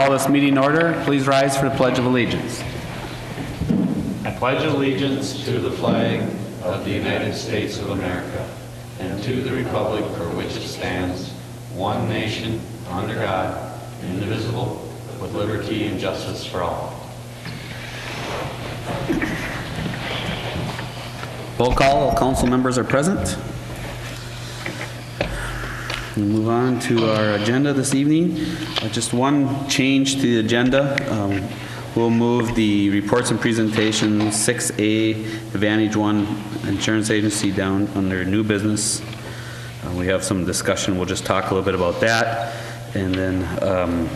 call this meeting in order. Please rise for the Pledge of Allegiance. I pledge allegiance to the flag of the United States of America and to the republic for which it stands, one nation, under God, indivisible, with liberty and justice for all. Roll call. All council members are present. We'll move on to our agenda this evening. Just one change to the agenda. We'll move the reports and presentations 6A Advantage One Insurance Agency down under new business. We have some discussion. We'll just talk a little bit about that. And then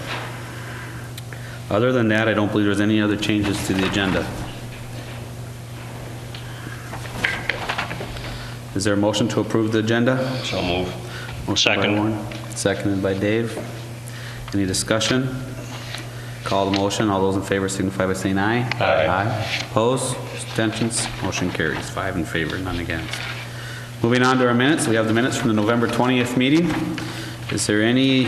other than that, I don't believe there's any other changes to the agenda. Is there a motion to approve the agenda? So move. Motion by Warren, seconded by Dave. Any discussion? Call the motion. All those in favor signify by saying aye. Aye. Opposed? Abstentions? Motion carries. 5 in favor, none against. Moving on to our minutes. We have the minutes from the November 20th meeting. Is there any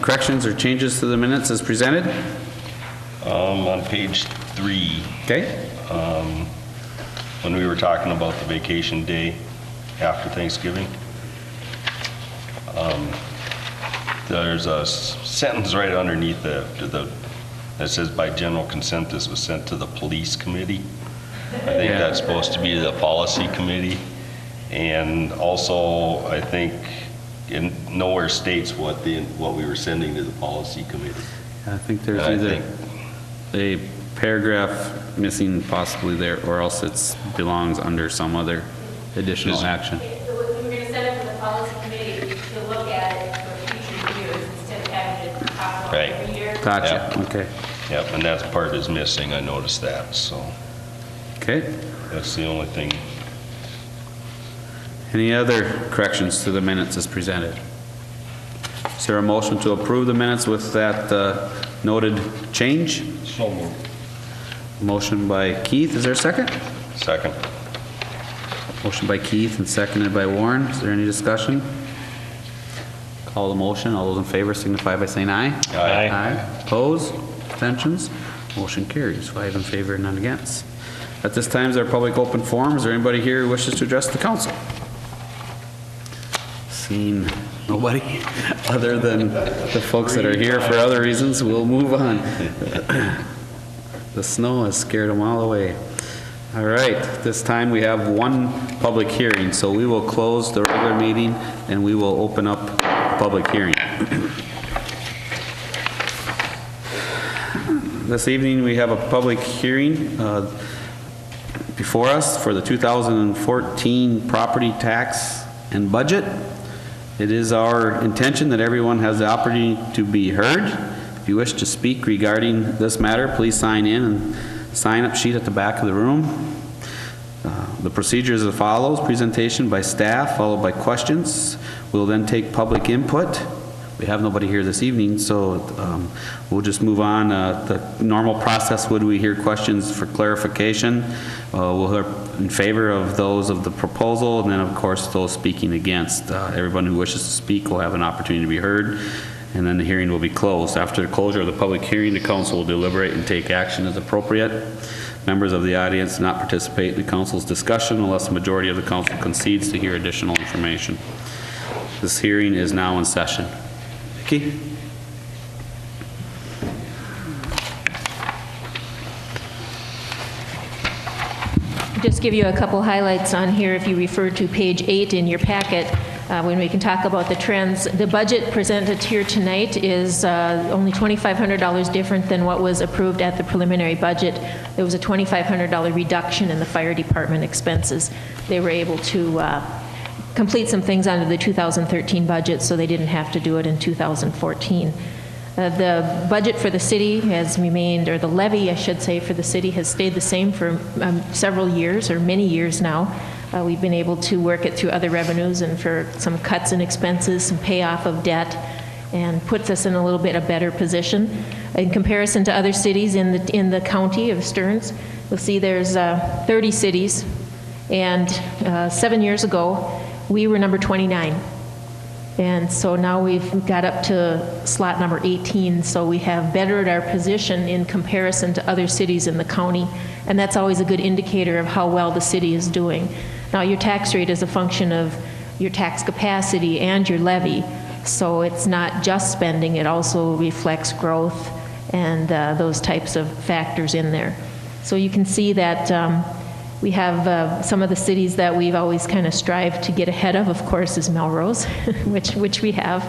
corrections or changes to the minutes as presented? On page 3, Okay. when we were talking about the vacation day after Thanksgiving, there's a sentence right underneath that says, by general consent, this was sent to the police committee. I think that's supposed to be the policy committee. And also, I think it nowhere states what we were sending to the policy committee. I think there's either a paragraph missing possibly there, or else it belongs under some other additional action. We were going to send it to the policy committee to look at it for future years instead of having it talk about Right. every year. Gotcha. Yep. Okay. Yep, and that part is missing. I noticed that, so Okay. that's the only thing. Any other corrections to the minutes as presented? Is there a motion to approve the minutes with that noted change? So moved. Motion by Keith. Is there a second? Second. Motion by Keith and seconded by Warren. Is there any discussion? Call the motion. All those in favor signify by saying aye. Aye. Aye. Opposed? Abstentions? Motion carries. 5 in favor, none against. At this time, is there a public open forum? Is there anybody here who wishes to address the council? Seeing nobody other than the folks that are here for other reasons, we'll move on. The snow has scared them all away. All right, this time we have one public hearing, so we will close the regular meeting and we will open up public hearing. This evening we have a public hearing before us for the 2014 property tax and budget. It is our intention that everyone has the opportunity to be heard. If you wish to speak regarding this matter, please sign in and sign-up sheet at the back of the room. The procedure is as follows: presentation by staff, followed by questions. We'll then take public input. We have nobody here this evening, so we'll just move on. The normal process would we hear questions for clarification. We'll hear in favor of those of the proposal, and then of course those speaking against. Everyone who wishes to speak will have an opportunity to be heard, and then the hearing will be closed. After the closure of the public hearing, the council will deliberate and take action as appropriate. Members of the audience do not participate in the council's discussion unless the majority of the council concedes to hear additional information. This hearing is now in session. Vicki? Just give you a couple highlights on here. If you refer to page 8 in your packet, when we can talk about the trends. The budget presented here tonight is only $2,500 different than what was approved at the preliminary budget. There was a $2,500 reduction in the fire department expenses. They were able to complete some things under the 2013 budget, so they didn't have to do it in 2014. The budget for the city has remained, or the levy, I should say, for the city has stayed the same for several years, or many years now. We've been able to work it through other revenues and for some cuts in expenses, some payoff of debt, and puts us in a little bit of better position. In comparison to other cities in the county of Stearns, you'll see there's 30 cities, and 7 years ago, we were number 29. And so now we've got up to slot number 18, so we have bettered our position in comparison to other cities in the county, and that's always a good indicator of how well the city is doing. Now, your tax rate is a function of your tax capacity and your levy, so it's not just spending, it also reflects growth and those types of factors in there. So you can see that we have some of the cities that we've always kind of strived to get ahead of course, is Melrose, which we have.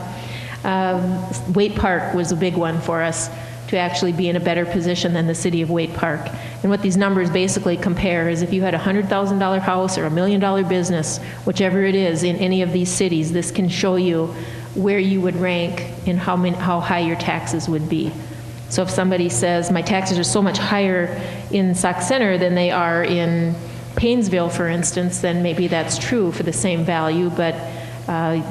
Waite Park was a big one for us to actually be in a better position than the city of Waite Park. And what these numbers basically compare is if you had a $100,000 house or $1 million business, whichever it is in any of these cities, this can show you where you would rank and how high your taxes would be. So if somebody says, my taxes are so much higher in Sauk Center than they are in Paynesville, for instance, then maybe that's true for the same value, but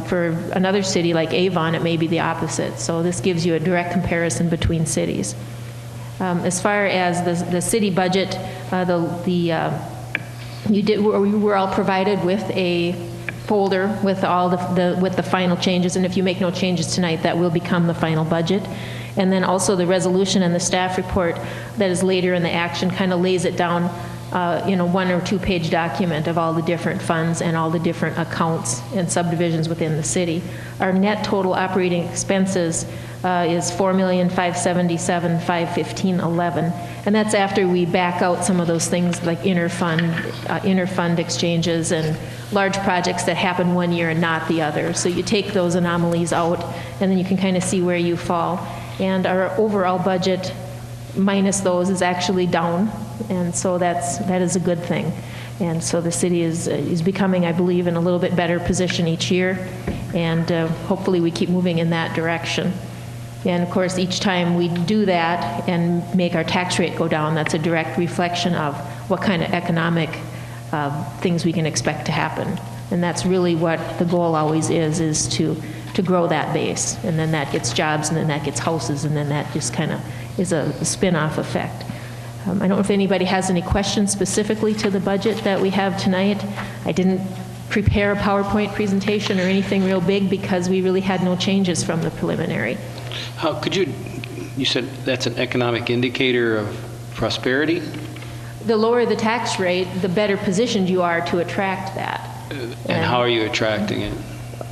for another city like Avon, it may be the opposite. So this gives you a direct comparison between cities. As far as the city budget, we were all provided with a folder with all with the final changes, and if you make no changes tonight, that will become the final budget. And then also the resolution and the staff report that is later in the action kind of lays it down in a 1 or 2 page document of all the different funds and all the different accounts and subdivisions within the city. Our net total operating expenses is $4,577,515.11, and that's after we back out some of those things like interfund exchanges and large projects that happen one year and not the other. So you take those anomalies out, and then you can kind of see where you fall. And our overall budget minus those is actually down, and so that is a good thing. And so the city is becoming, I believe, in a little bit better position each year, and hopefully we keep moving in that direction. And of course, each time we do that and make our tax rate go down, that's a direct reflection of what kind of economic things we can expect to happen. And that's really what the goal always is to grow that base. And then that gets jobs, and then that gets houses, and then that just kind of is a spin-off effect. I don't know if anybody has any questions specifically to the budget that we have tonight. I didn't prepare a PowerPoint presentation or anything real big because we really had no changes from the preliminary. How could you said that's an economic indicator of prosperity? The lower the tax rate, the better positioned you are to attract that. And how are you attracting it?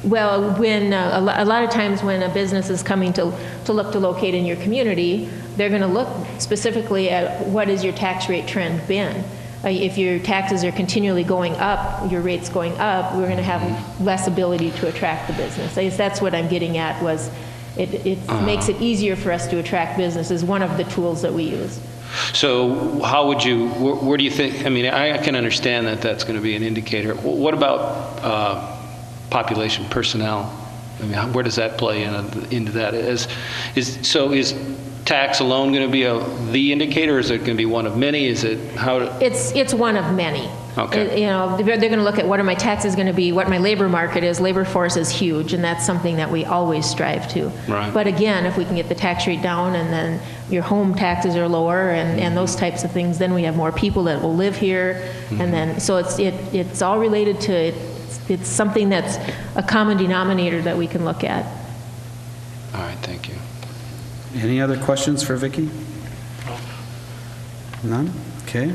Well, when a lot of times when a business is coming to look to locate in your community, they're going to look specifically at what is your tax rate trend been. If your taxes are continually going up, your rate's going up, we're going to have less ability to attract the business. I guess that's what I'm getting at, was it makes it easier for us to attract business, is one of the tools that we use. So how would you, where do you think, I mean, I can understand that that's going to be an indicator. What about population, personnel? I mean, where does that play into that? Is tax alone going to be the indicator, or is it going to be one of many? Is it how? It's one of many. Okay. You know, they're going to look at what are my taxes going to be, what my labor market is. Labor force is huge, and that's something that we always strive to. Right. But again, if we can get the tax rate down, and then your home taxes are lower, and those types of things, then we have more people that will live here, and then so it's all related to it's something that's a common denominator that we can look at. All right, thank you. Any other questions for Vicki? None? Okay.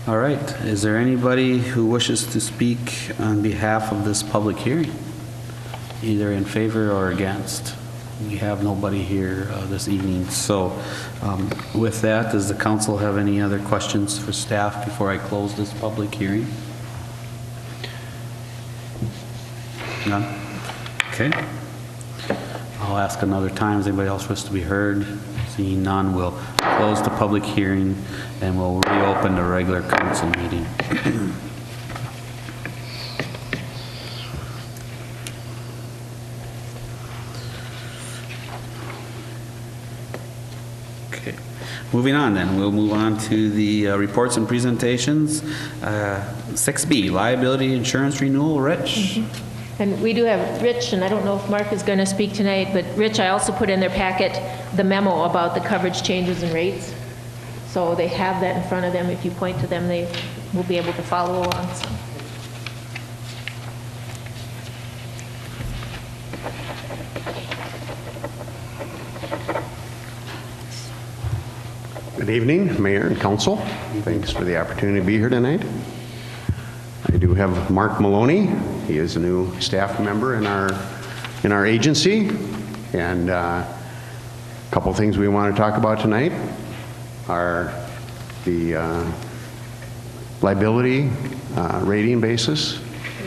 All right. Is there anybody who wishes to speak on behalf of this public hearing, either in favor or against? We have nobody here this evening. So with that, does the council have any other questions for staff before I close this public hearing? None? Okay. I'll ask another time. Is anybody else wish to be heard? Seeing none, we'll close the public hearing and we'll reopen the regular council meeting. Okay. Moving on then, we'll move on to the reports and presentations. 6B, liability insurance renewal. Rich? And we do have Rich, and I don't know if Mark is going to speak tonight, but Rich, I also put in their packet the memo about the coverage changes and rates. So they have that in front of them. If you point to them, they will be able to follow along. So. Good evening, Mayor and Council. Thanks for the opportunity to be here tonight. I do have Mark Maloney. He is a new staff member in our agency, and a couple things we want to talk about tonight are the liability rating basis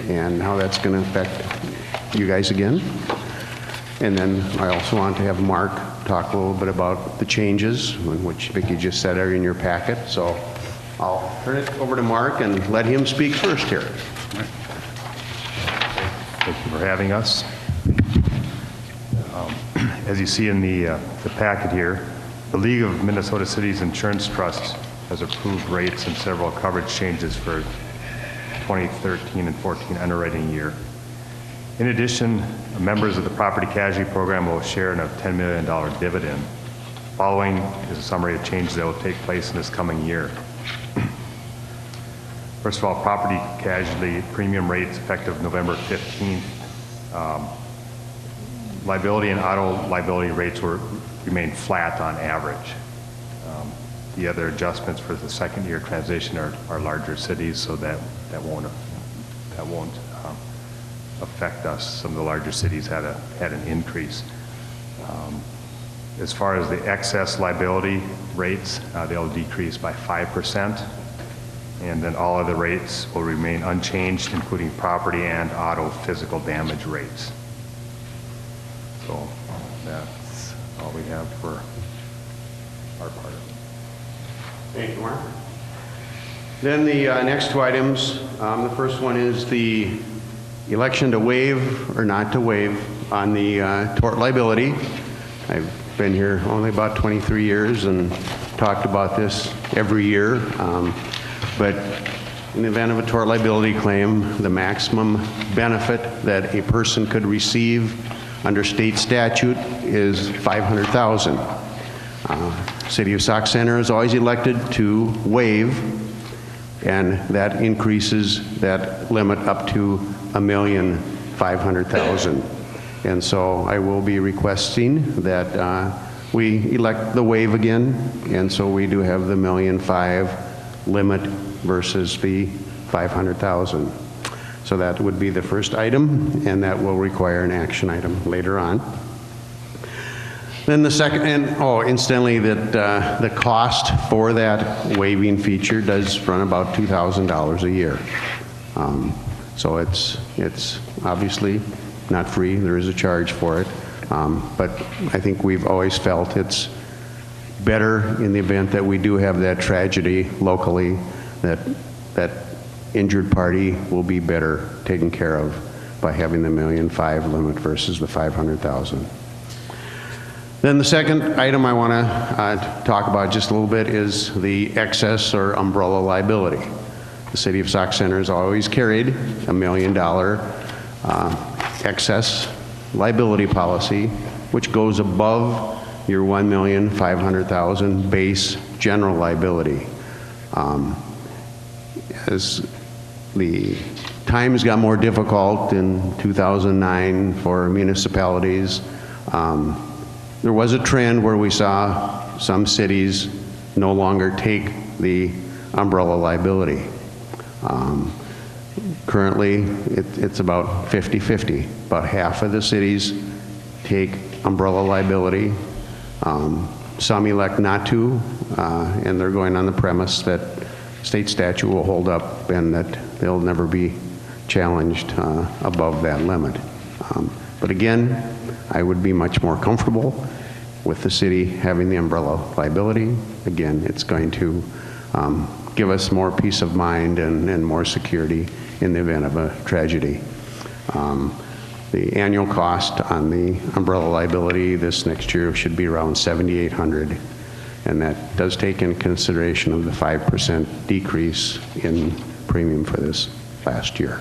and how that's going to affect you guys again. And then I also want to have Mark talk a little bit about the changes, which Vicki just said are in your packet. So I'll turn it over to Mark and let him speak first here. Thank you for having us. As you see in the packet here, the League of Minnesota Cities Insurance Trust has approved rates and several coverage changes for 2013 and 14 underwriting year. In addition, members of the property casualty program will share in a $10 million dividend. Following is a summary of changes that will take place in this coming year. First of all, property casualty premium rates effective November 15th. Liability and auto liability rates will remain flat on average. The other adjustments for the second year transition are larger cities, so that won't affect us. Some of the larger cities had an increase. As far as the excess liability rates, they'll decrease by 5%, and then all other rates will remain unchanged, including property and auto physical damage rates. So that's all we have for our part of it. Thank you, Mark. Then the next two items, the first one is the election to waive or not to waive on the tort liability. I've been here only about 23 years and talked about this every year. But in the event of a tort liability claim, the maximum benefit that a person could receive under state statute is $500,000. City of Sauk Center is always elected to waive, and that increases that limit up to $1,500,000. And so I will be requesting that we elect the waive again, and so we do have the $1,500,000 limit versus the $500,000. So that would be the first item, and that will require an action item later on. Then the second, and incidentally, that the cost for that waiving feature does run about $2,000 a year. So it's obviously not free. There is a charge for it. But I think we've always felt it's better in the event that we do have that tragedy locally, that injured party will be better taken care of by having the $1,500,000 limit versus the $500,000. Then the second item I want to talk about just a little bit is the excess or umbrella liability. The City of Sauk Center has always carried $1 million excess liability policy, which goes above your $1,500,000 base general liability. As the times got more difficult in 2009 for municipalities, there was a trend where we saw some cities no longer take the umbrella liability. Currently, it's about 50-50. About half of the cities take umbrella liability. Some elect not to, and they're going on the premise that state statute will hold up and that they'll never be challenged above that limit. But again, I would be much more comfortable with the city having the umbrella liability. Again, it's going to give us more peace of mind and more security in the event of a tragedy. The annual cost on the umbrella liability this next year should be around $7,800, and that does take into consideration of the 5% decrease in premium for this last year.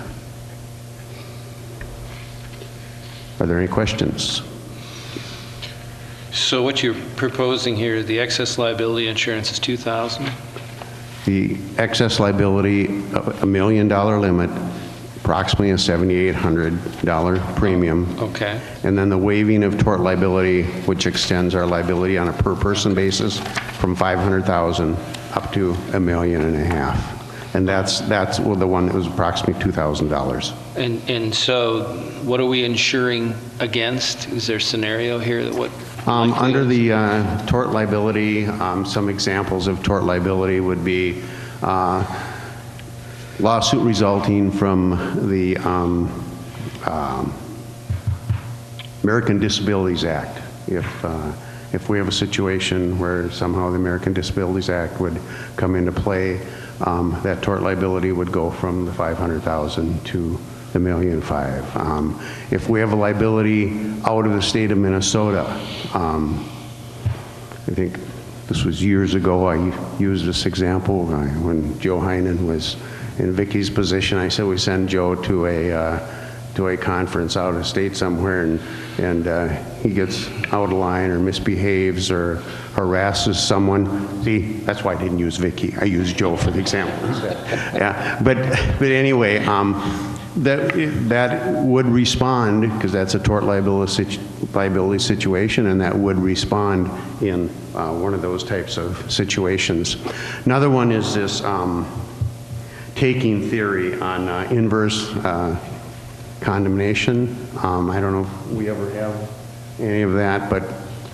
Are there any questions? So what you're proposing here, the excess liability insurance is $2,000? The excess liability, $1 million limit approximately a $7,800 premium. Okay. And then the waiving of tort liability, which extends our liability on a per-person basis from $500,000 up to $1.5 million. And that's the one that was approximately $2,000. And so what are we insuring against? Is there a scenario here that what? Under the tort liability, some examples of tort liability would be lawsuit resulting from the American Disabilities Act. If we have a situation where somehow the American Disabilities Act would come into play, that tort liability would go from the $500,000 to the $1.5 million. If we have a liability out of the state of Minnesota, I think this was years ago, I used this example when Joe Heinen was in Vicky's position. I said we send Joe to a conference out of state somewhere, and he gets out of line or misbehaves or harasses someone. See, that's why I didn't use Vicky. I used Joe for the example. Yeah, but anyway, that would respond, because that's a tort liability situation, and that would respond in one of those types of situations. Another one is this taking theory on inverse condemnation. I don't know if we ever have any of that, but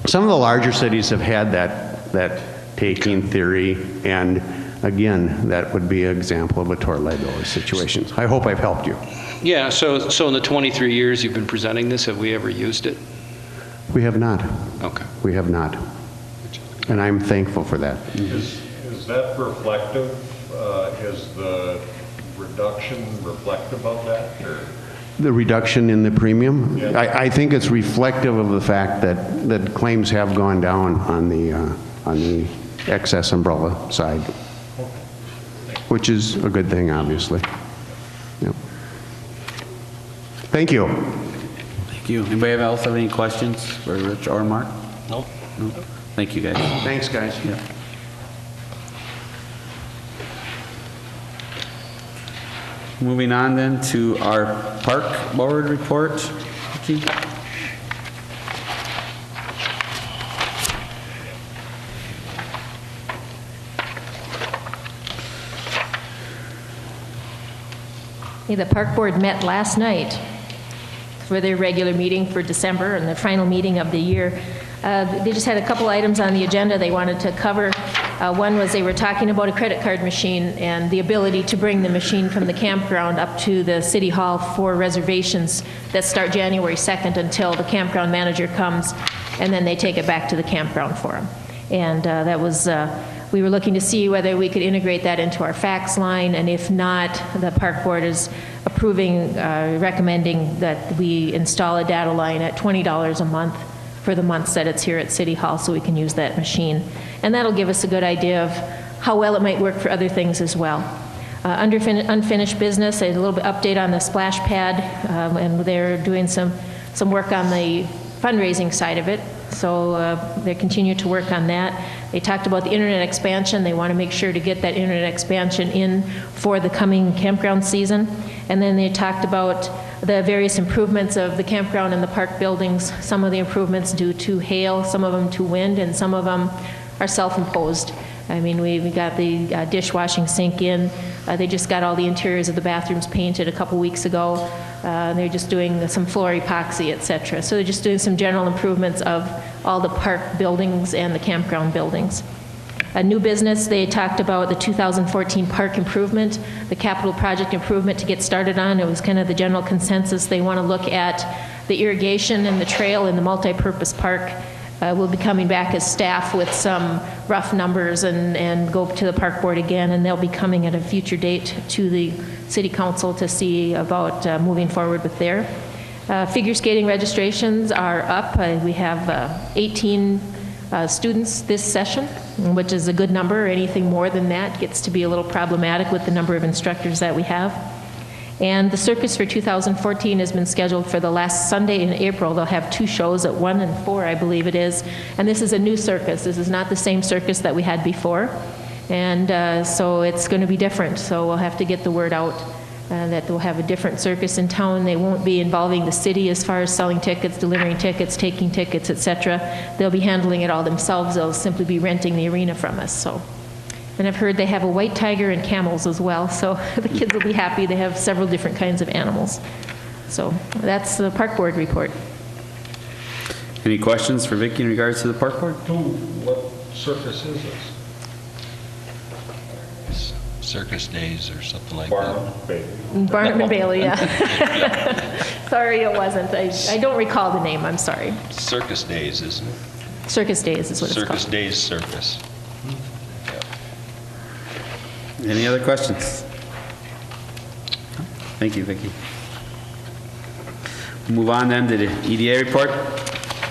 some of the larger cities have had that taking theory, and again, that would be an example of a tort liability situation. I hope I've helped you. Yeah, so in the 23 years you've been presenting this, have we ever used it? We have not. Okay. We have not. And I'm thankful for that. Is that reflective? Is the reduction reflective of that? Or? The reduction in the premium? Yeah. I think it's reflective of the fact that claims have gone down on the excess umbrella side, which is a good thing, obviously. Yep. Thank you. Thank you. Anybody else have any questions for Rich or Mark? No. No? Thank you, guys. Thanks, guys. Yeah. Moving on then to our park board report. Vicki? The park board met last night for their regular meeting for December and the final meeting of the year. They just had a couple items on the agenda they wanted to cover. One was they were talking about a credit card machine and the ability to bring the machine from the campground up to the city hall for reservations that start January 2nd until the campground manager comes, and then they take it back to the campground for them. And that was, we were looking to see whether we could integrate that into our fax line, and if not, the park board is approving, recommending that we install a data line at $20 a month for the months that it's here at City Hall, so we can use that machine. And that'll give us a good idea of how well it might work for other things as well. Under unfinished business, a little bit update on the splash pad, and they're doing some work on the fundraising side of it. So they continue to work on that. They talked about the internet expansion. They want to make sure to get that internet expansion in for the coming campground season. And then they talked about the various improvements of the campground and the park buildings. Some of the improvements due to hail, some of them to wind, and some of them are self-imposed. I mean, we got the dishwashing sink in. They just got all the interiors of the bathrooms painted a couple weeks ago. They're just doing some floor epoxy, et cetera. So they're just doing some general improvements of all the park buildings and the campground buildings. A new business, they talked about the 2014 park improvement, the capital project improvement to get started on. It was kind of the general consensus. They want to look at the irrigation and the trail in the multi-purpose park. We'll be coming back as staff with some rough numbers and go to the park board again, and they'll be coming at a future date to the city council to see about moving forward with their. Figure skating registrations are up. We have 18 students this session, which is a good number. Anything more than that gets to be a little problematic with the number of instructors that we have. And the circus for 2014 has been scheduled for the last Sunday in April. They'll have 2 shows at 1 and 4, I believe it is. And this is a new circus. This is not the same circus that we had before. And so it's going to be different. So we'll have to get the word out that we'll have a different circus in town. They won't be involving the city as far as selling tickets, delivering tickets, taking tickets, et cetera. They'll be handling it all themselves. They'll simply be renting the arena from us. So, and I've heard they have a white tiger and camels as well, so the kids will be happy. They have several different kinds of animals. So that's the park board report. Any questions for Vicki in regards to the park board? What circus is this? Circus Days or something like Barn that. Baby? Barnum and Bailey, yeah. Sorry, it wasn't. I don't recall the name, I'm sorry. Circus Days, isn't it? Circus Days is what it's Circus called. Days Circus. Any other questions? Thank you, Vicki. Move on then to the EDA report.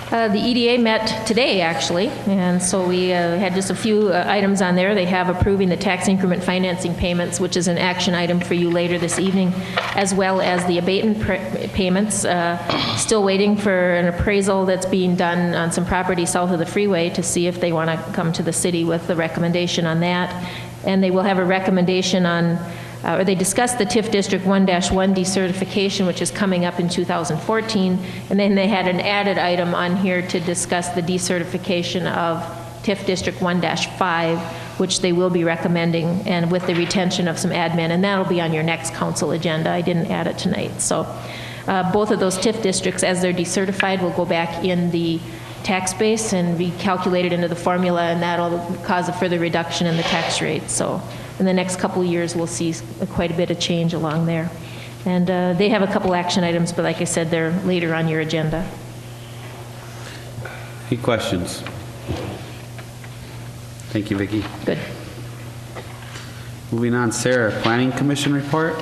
The EDA met today, actually, and so we had just a few items on there. They have approving the tax increment financing payments, which is an action item for you later this evening, as well as the abatement payments. Still waiting for an appraisal that's being done on some property south of the freeway to see if they want to come to the city with the recommendation on that. And they will have a recommendation on, or they discussed the TIF District 1-1 decertification, which is coming up in 2014, and then they had an added item on here to discuss the decertification of TIF District 1-5, which they will be recommending, and with the retention of some admin, and that'll be on your next council agenda. I didn't add it tonight. So both of those TIF districts, as they're decertified, will go back in the tax base and be calculated into the formula, and that'll cause a further reduction in the tax rate. So in the next couple of years, we'll see quite a bit of change along there. And they have a couple action items, but like I said, they're later on your agenda. Any questions? Thank you, Vicki. Good. Moving on, Sarah, Planning Commission report.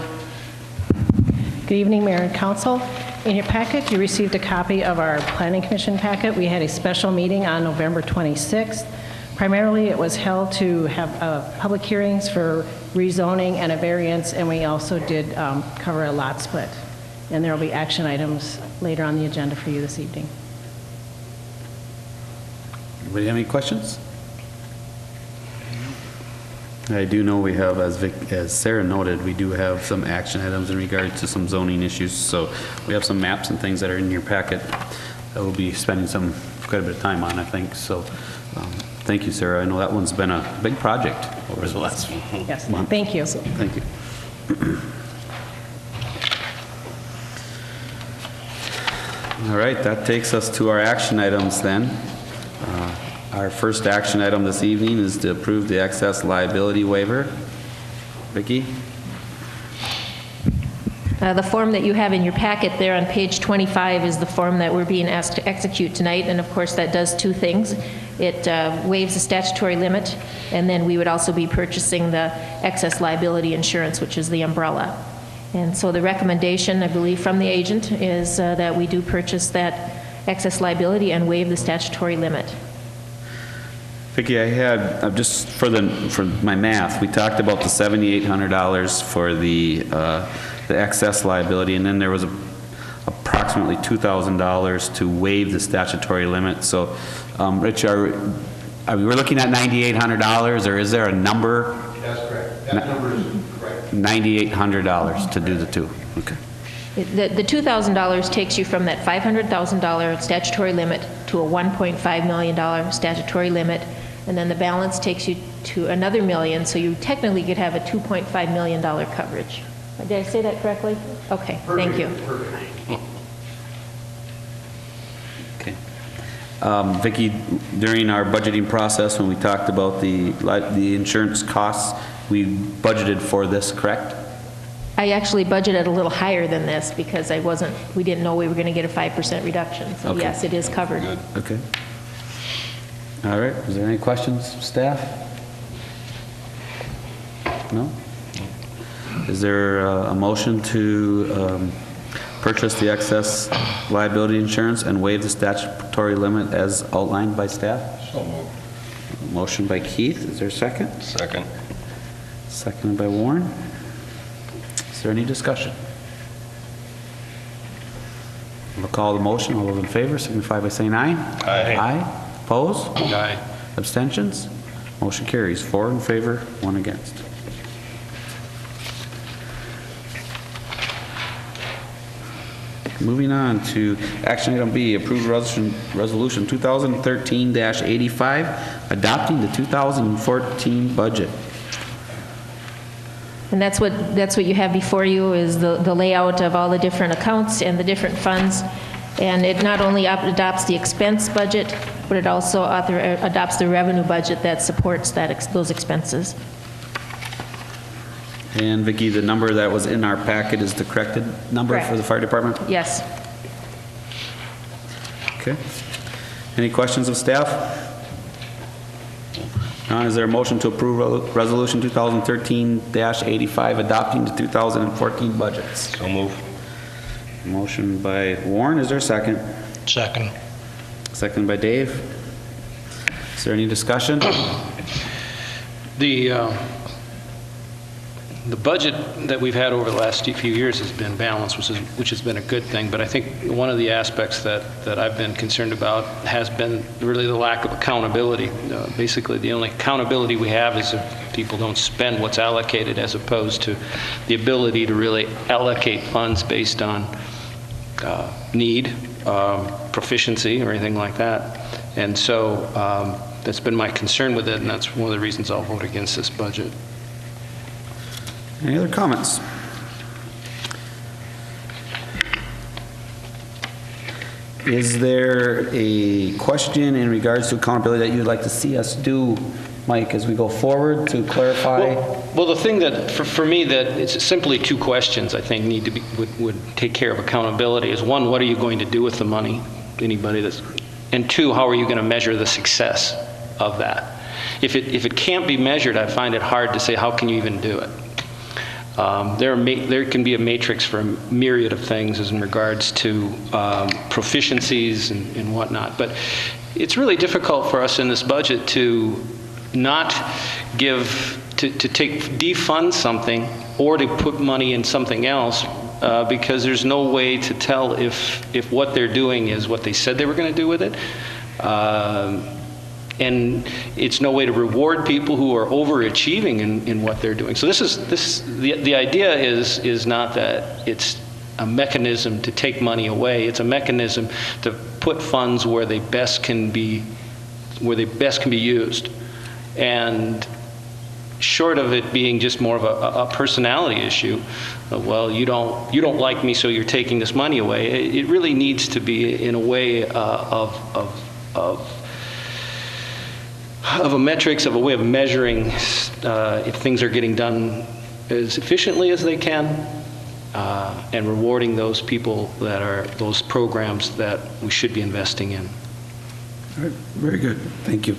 Good evening, Mayor and Council. In your packet, you received a copy of our Planning Commission packet. We had a special meeting on November 26th. Primarily, it was held to have public hearings for rezoning and a variance, and we also did cover a lot split. And there will be action items later on the agenda for you this evening. Anybody have any questions? I do know we have, as Sarah noted, we do have some action items in regards to some zoning issues. So we have some maps and things that are in your packet that we'll be spending quite a bit of time on, I think. So thank you, Sarah. I know that one's been a big project over the last Yes, month. thank you. So, thank you. All right, that takes us to our action items then. Our first action item this evening is to approve the excess liability waiver. Vicki? The form that you have in your packet there on page 25 is the form that we're being asked to execute tonight, and of course that does two things. It waives the statutory limit, and then we would also be purchasing the excess liability insurance, which is the umbrella. And so the recommendation, I believe, from the agent is that we do purchase that excess liability and waive the statutory limit. Vicki, I had, just for my math, we talked about the $7,800 for the excess liability, and then there was approximately $2,000 to waive the statutory limit. So, Rich, are we looking at $9,800, or is there a number? That's correct. That number is correct. $9,800 to do the two. Okay. The $2,000 takes you from that $500,000 statutory limit to a $1.5 million statutory limit, and then the balance takes you to another million, so you technically could have a $2.5 million coverage. Did I say that correctly? Okay, thank you. Okay. Vicki, during our budgeting process, when we talked about the insurance costs, we budgeted for this, correct? I actually budgeted a little higher than this because we didn't know we were going to get a 5% reduction. So Okay. yes, it is covered. Good. Okay. All right. Is there any questions, staff? No? Is there a motion to purchase the excess liability insurance and waive the statutory limit as outlined by staff? So moved. Motion by Keith. Is there a second? Second. Seconded by Warren. Is there any discussion? We'll call the motion. All those in favor signify by saying aye. Aye. Aye. Opposed? Aye. Abstentions? Motion carries. 4 in favor, 1 against. Moving on to action item B, approved resolution 2013-85, adopting the 2014 budget. And that's what you have before you is the layout of all the different accounts and the different funds. And it not only adopts the expense budget, but it also adopts the revenue budget that supports those expenses. And Vicki, the number that was in our packet is the corrected number Correct. for the fire department? Yes. Okay. Any questions of staff? Is there a motion to approve resolution 2013-85, adopting the 2014 budgets? So move. Motion by Warren, is there a second? Second. Second by Dave. Is there any discussion? The budget that we've had over the last few years has been balanced, which has been a good thing. But I think one of the aspects that I've been concerned about has been really the lack of accountability. Basically, the only accountability we have is if people don't spend what's allocated, as opposed to the ability to really allocate funds based on need, proficiency, or anything like that. And so that's been my concern with it, and that's one of the reasons I'll vote against this budget. Any other comments? Is there a question in regards to accountability that you'd like to see us do, Mike, as we go forward to clarify? Well, the thing that, for me, that it's simply two questions I think need to be, would take care of accountability is, one, what are you going to do with the money? Anybody that's, and two, how are you going to measure the success of that? If it can't be measured, I find it hard to say, how can you even do it? There can be a matrix for a myriad of things as in regards to proficiencies and whatnot, but it's really difficult for us in this budget to not defund something or to put money in something else because there's no way to tell if what they're doing is what they said they were going to do with it. And it's no way to reward people who are overachieving in what they're doing. So the idea is not that it's a mechanism to take money away. It's a mechanism to put funds where they best can be used. And short of it being just more of a personality issue, well, you don't like me, so you're taking this money away. It really needs to be in a way of a metrics, of a way of measuring if things are getting done as efficiently as they can, and rewarding those people that are, those programs that we should be investing in. All right, very good, thank you.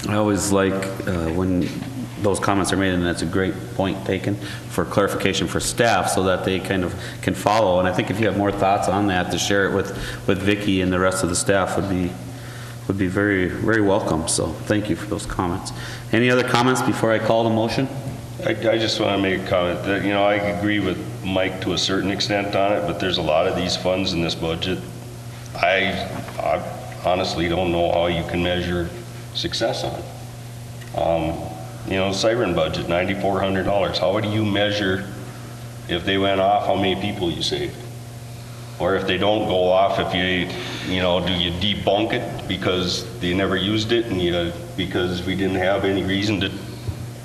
I always like when those comments are made, and that's a great point taken for clarification for staff so that they kind of can follow. And I think if you have more thoughts on that, to share it with Vicki and the rest of the staff would be very, very welcome. So thank you for those comments. Any other comments before I call the motion? I just want to make a comment that, I agree with Mike to a certain extent on it, but there's a lot of these funds in this budget. I honestly don't know how you can measure success on. Siren budget, $9,400. How do you measure if they went off, how many people you saved? Or if they don't go off, if do you debunk it because they never used it and because we didn't have any reason to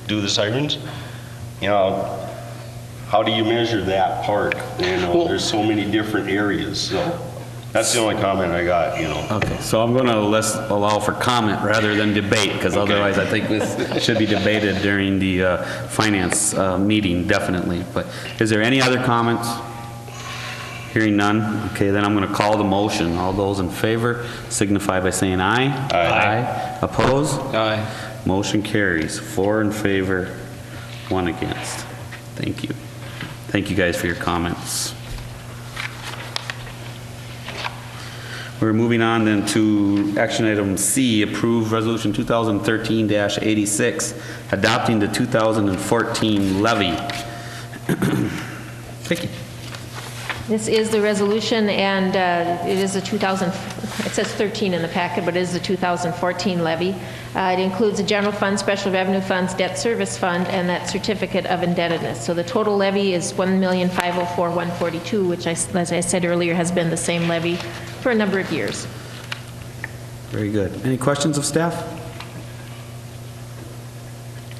do the sirens? How do you measure that part? There's so many different areas. So that's the only comment I got, Okay, so I'm going to allow for comment rather than debate, because otherwise I think this should be debated during the finance meeting, definitely. But is there any other comments? Hearing none, okay, then I'm going to call the motion. All those in favor signify by saying aye. Aye. Opposed? Aye. Motion carries. 4 in favor, 1 against. Thank you. Thank you guys for your comments. We're moving on then to action item C, approve resolution 2013-86, adopting the 2014 levy. Vicki. This is the resolution, and it is a 2014 it says 13 in the packet, but it is the 2014 levy. It includes the general fund, special revenue funds, debt service fund, and that certificate of indebtedness. So the total levy is $1,504,142, which, as I said earlier, has been the same levy for a number of years. Very good. Any questions of staff?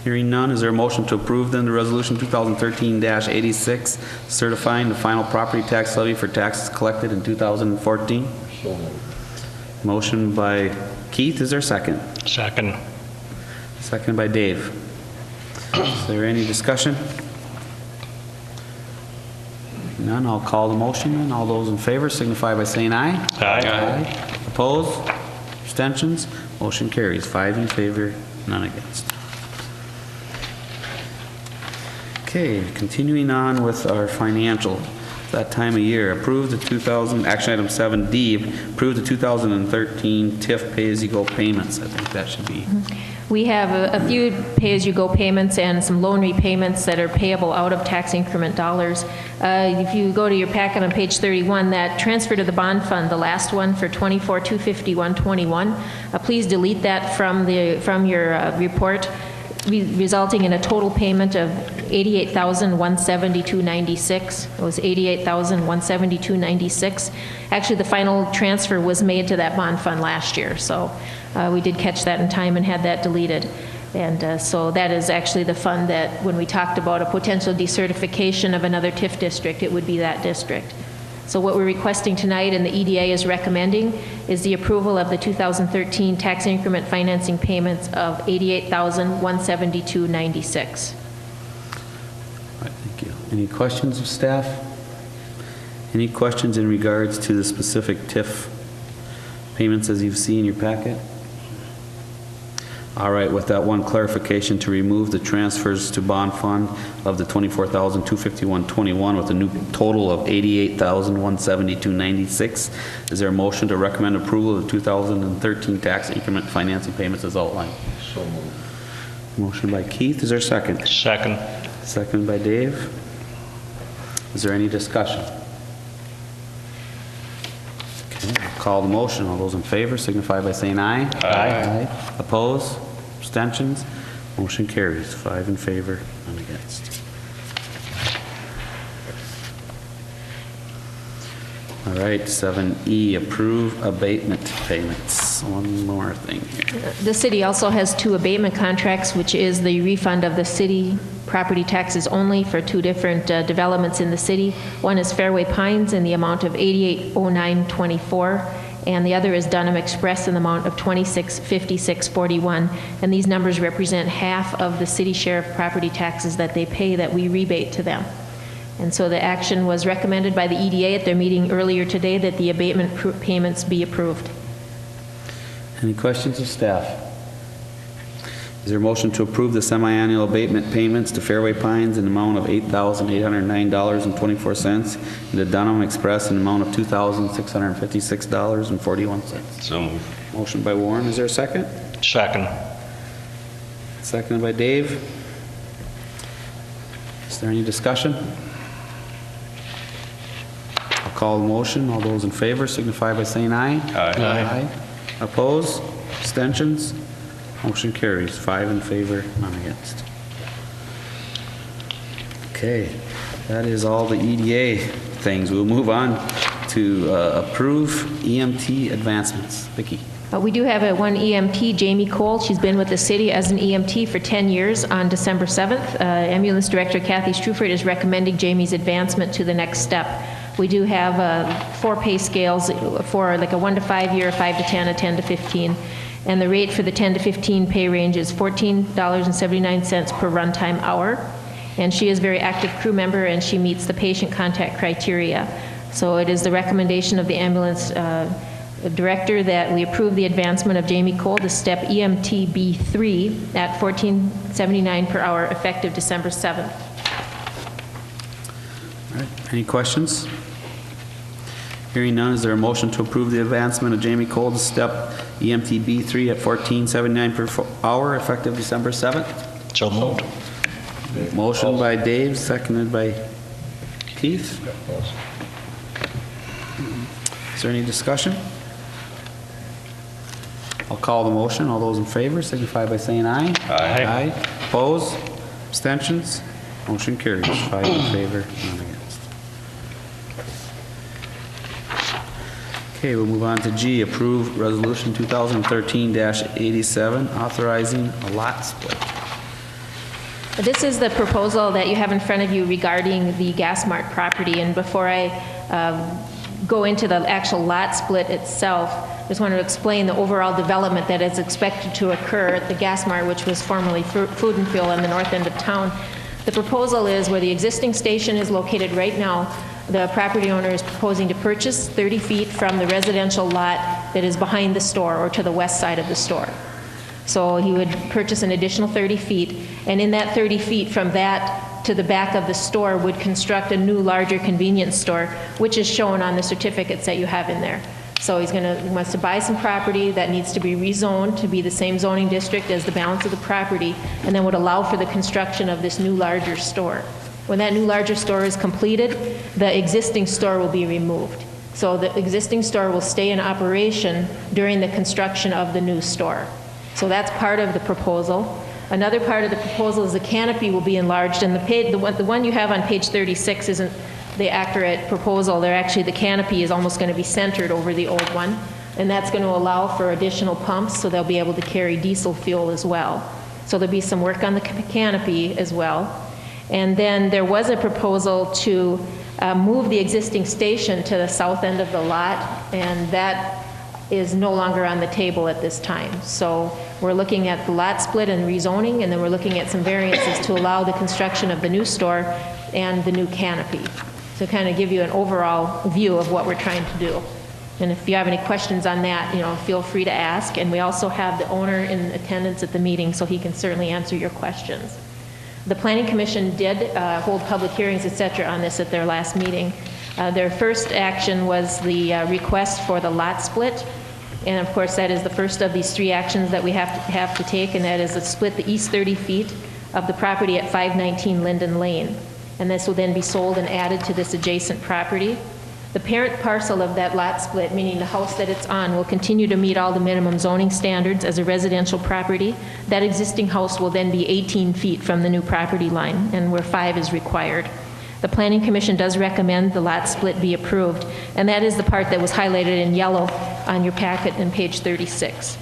Hearing none, is there a motion to approve then the resolution 2013-86 certifying the final property tax levy for taxes collected in 2014? Motion by Keith, is there a second? Second. Second by Dave. Is there any discussion? None, I'll call the motion, and all those in favor signify by saying aye. Aye. Opposed? Abstentions? Motion carries. 5 in favor, none against. Okay, continuing on with our financial, that time of year, approve the 2000, action item 7D, approve the 2013 TIF pay-as-you-go payments. I think that should be. We have a few pay-as-you-go payments and some loan repayments that are payable out of tax increment dollars. If you go to your packet on page 31, that transfer to the bond fund, the last one for 24-251-21, please delete that from your report, resulting in a total payment of $88,172.96. It was $88,172.96. Actually, the final transfer was made to that bond fund last year, so we did catch that in time and had that deleted. And so that is actually the fund that, when we talked about a potential decertification of another TIF district, it would be that district. So what we're requesting tonight, and the EDA is recommending, is the approval of the 2013 tax increment financing payments of $88,172.96. All right, thank you. Any questions of staff? Any questions in regards to the specific TIF payments as you've seen in your packet? All right, with that one clarification to remove the transfers to bond fund of the $24,251.21 with a new total of $88,172.96. Is there a motion to recommend approval of the 2013 tax increment financing payments as outlined? So moved. Motion by Keith, is there a second? Second. Second by Dave. Is there any discussion? Okay, I'll call the motion. All those in favor signify by saying aye. Aye. Opposed? Abstentions? Motion carries. 5 in favor, none against. All right, 7E, approve abatement payments. One more thing here. The city also has 2 abatement contracts, which is the refund of the city property taxes only for 2 different developments in the city. One is Fairway Pines in the amount of $8809.24, and the other is Dunham Express in the amount of $2656.41. And these numbers represent half of the city share of property taxes that they pay that we rebate to them. And so the action was recommended by the EDA at their meeting earlier today that the abatement payments be approved. Any questions of staff? Is there a motion to approve the semi-annual abatement payments to Fairway Pines in the amount of $8,809.24 and to Dunham Express in the amount of $2,656.41? So moved. Motion by Warren, is there a second? Second. Seconded by Dave. Is there any discussion? I'll call the motion. All those in favor signify by saying aye. Aye. Opposed? Abstentions? Motion carries. 5 in favor, none against. Okay, that is all the EDA things. We'll move on to approve EMT advancements. Vicki. We do have one EMT, Jamie Cole. She's been with the city as an EMT for 10 years. On December 7th, Ambulance Director Kathy Strufert is recommending Jamie's advancement to the next step. We do have 4 pay scales for like a 1 to 5 year, 5 to 10, a 10 to 15. And the rate for the 10 to 15 pay range is $14.79 per runtime hour. And she is a very active crew member, and she meets the patient contact criteria. So it is the recommendation of the ambulance director that we approve the advancement of Jamie Cole to step EMT B3 at $14.79 per hour effective December 7th. All right, any questions? Hearing none, is there a motion to approve the advancement of Jamie Cole to step EMT B3 at $14.79 per hour effective December 7th? So moved. Motion by Dave, seconded by Keith. Is there any discussion? I'll call the motion. All those in favor signify by saying aye. Aye. Aye. Opposed? Abstentions? Motion carries. 5 in favor, none against. Okay, we'll move on to G, approve resolution 2013-87, authorizing a lot split. This is the proposal that you have in front of you regarding the Gas Mart property, and before I go into the actual lot split itself, I just want to explain the overall development that is expected to occur at the Gas Mart, which was formerly Food and Fuel on the north end of town. The proposal is where the existing station is located right now, the property owner is proposing to purchase 30 feet from the residential lot that is behind the store or to the west side of the store. So he would purchase an additional 30 feet, and in that 30 feet from that to the back of the store would construct a new, larger convenience store, which is shown on the certificates that you have in there. So he wants to buy some property that needs to be rezoned to be the same zoning district as the balance of the property, and then would allow for the construction of this new, larger store. When that new, larger store is completed, the existing store will be removed. So the existing store will stay in operation during the construction of the new store. So that's part of the proposal. Another part of the proposal is the canopy will be enlarged, and the one you have on page 36 isn't the accurate proposal. The canopy is almost going to be centered over the old one, and that's going to allow for additional pumps, so they'll be able to carry diesel fuel as well. So there'll be some work on the canopy as well. And then there was a proposal to move the existing station to the south end of the lot, and that is no longer on the table at this time. So we're looking at the lot split and rezoning, and then we're looking at some variances to allow the construction of the new store and the new canopy. To kind of give you an overall view of what we're trying to do. And if you have any questions on that, feel free to ask. And we also have the owner in attendance at the meeting, so he can certainly answer your questions. The Planning Commission did hold public hearings, et cetera, on this at their last meeting. Their first action was the request for the lot split. And of course, that is the first of these 3 actions that we have to take, and that is to split the east 30 feet of the property at 519 Linden Lane. And this will then be sold and added to this adjacent property. The parent parcel of that lot split, meaning the house that it's on, will continue to meet all the minimum zoning standards as a residential property. That existing house will then be 18 feet from the new property line, and where 5 is required. The Planning Commission does recommend the lot split be approved, and that is the part that was highlighted in yellow on your packet in page 36.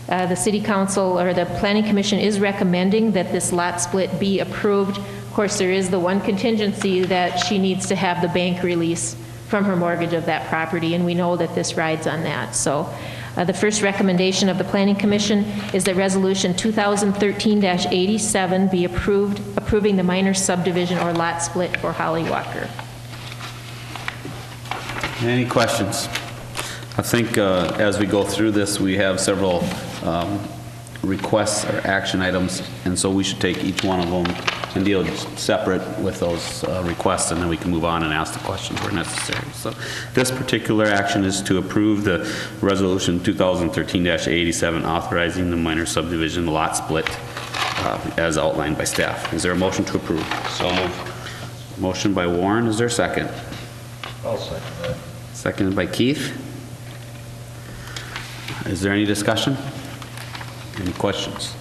The City Council, or the Planning Commission, is recommending that this lot split be approved. Of course, there is the one contingency that she needs to have the bank release from her mortgage of that property, and we know that this rides on that. So the first recommendation of the Planning Commission is that Resolution 2013-87 be approved, approving the minor subdivision or lot split for Holly Walker. Any questions? I think as we go through this, we have several requests or action items, and so we should take each one of them and deal separate with those requests, and then we can move on and ask the questions where necessary. So this particular action is to approve the resolution 2013-87 authorizing the minor subdivision lot split as outlined by staff. Is there a motion to approve? So moved. Motion by Warren. Is there a second? I'll second that. Seconded by Keith. Is there any discussion? Any questions?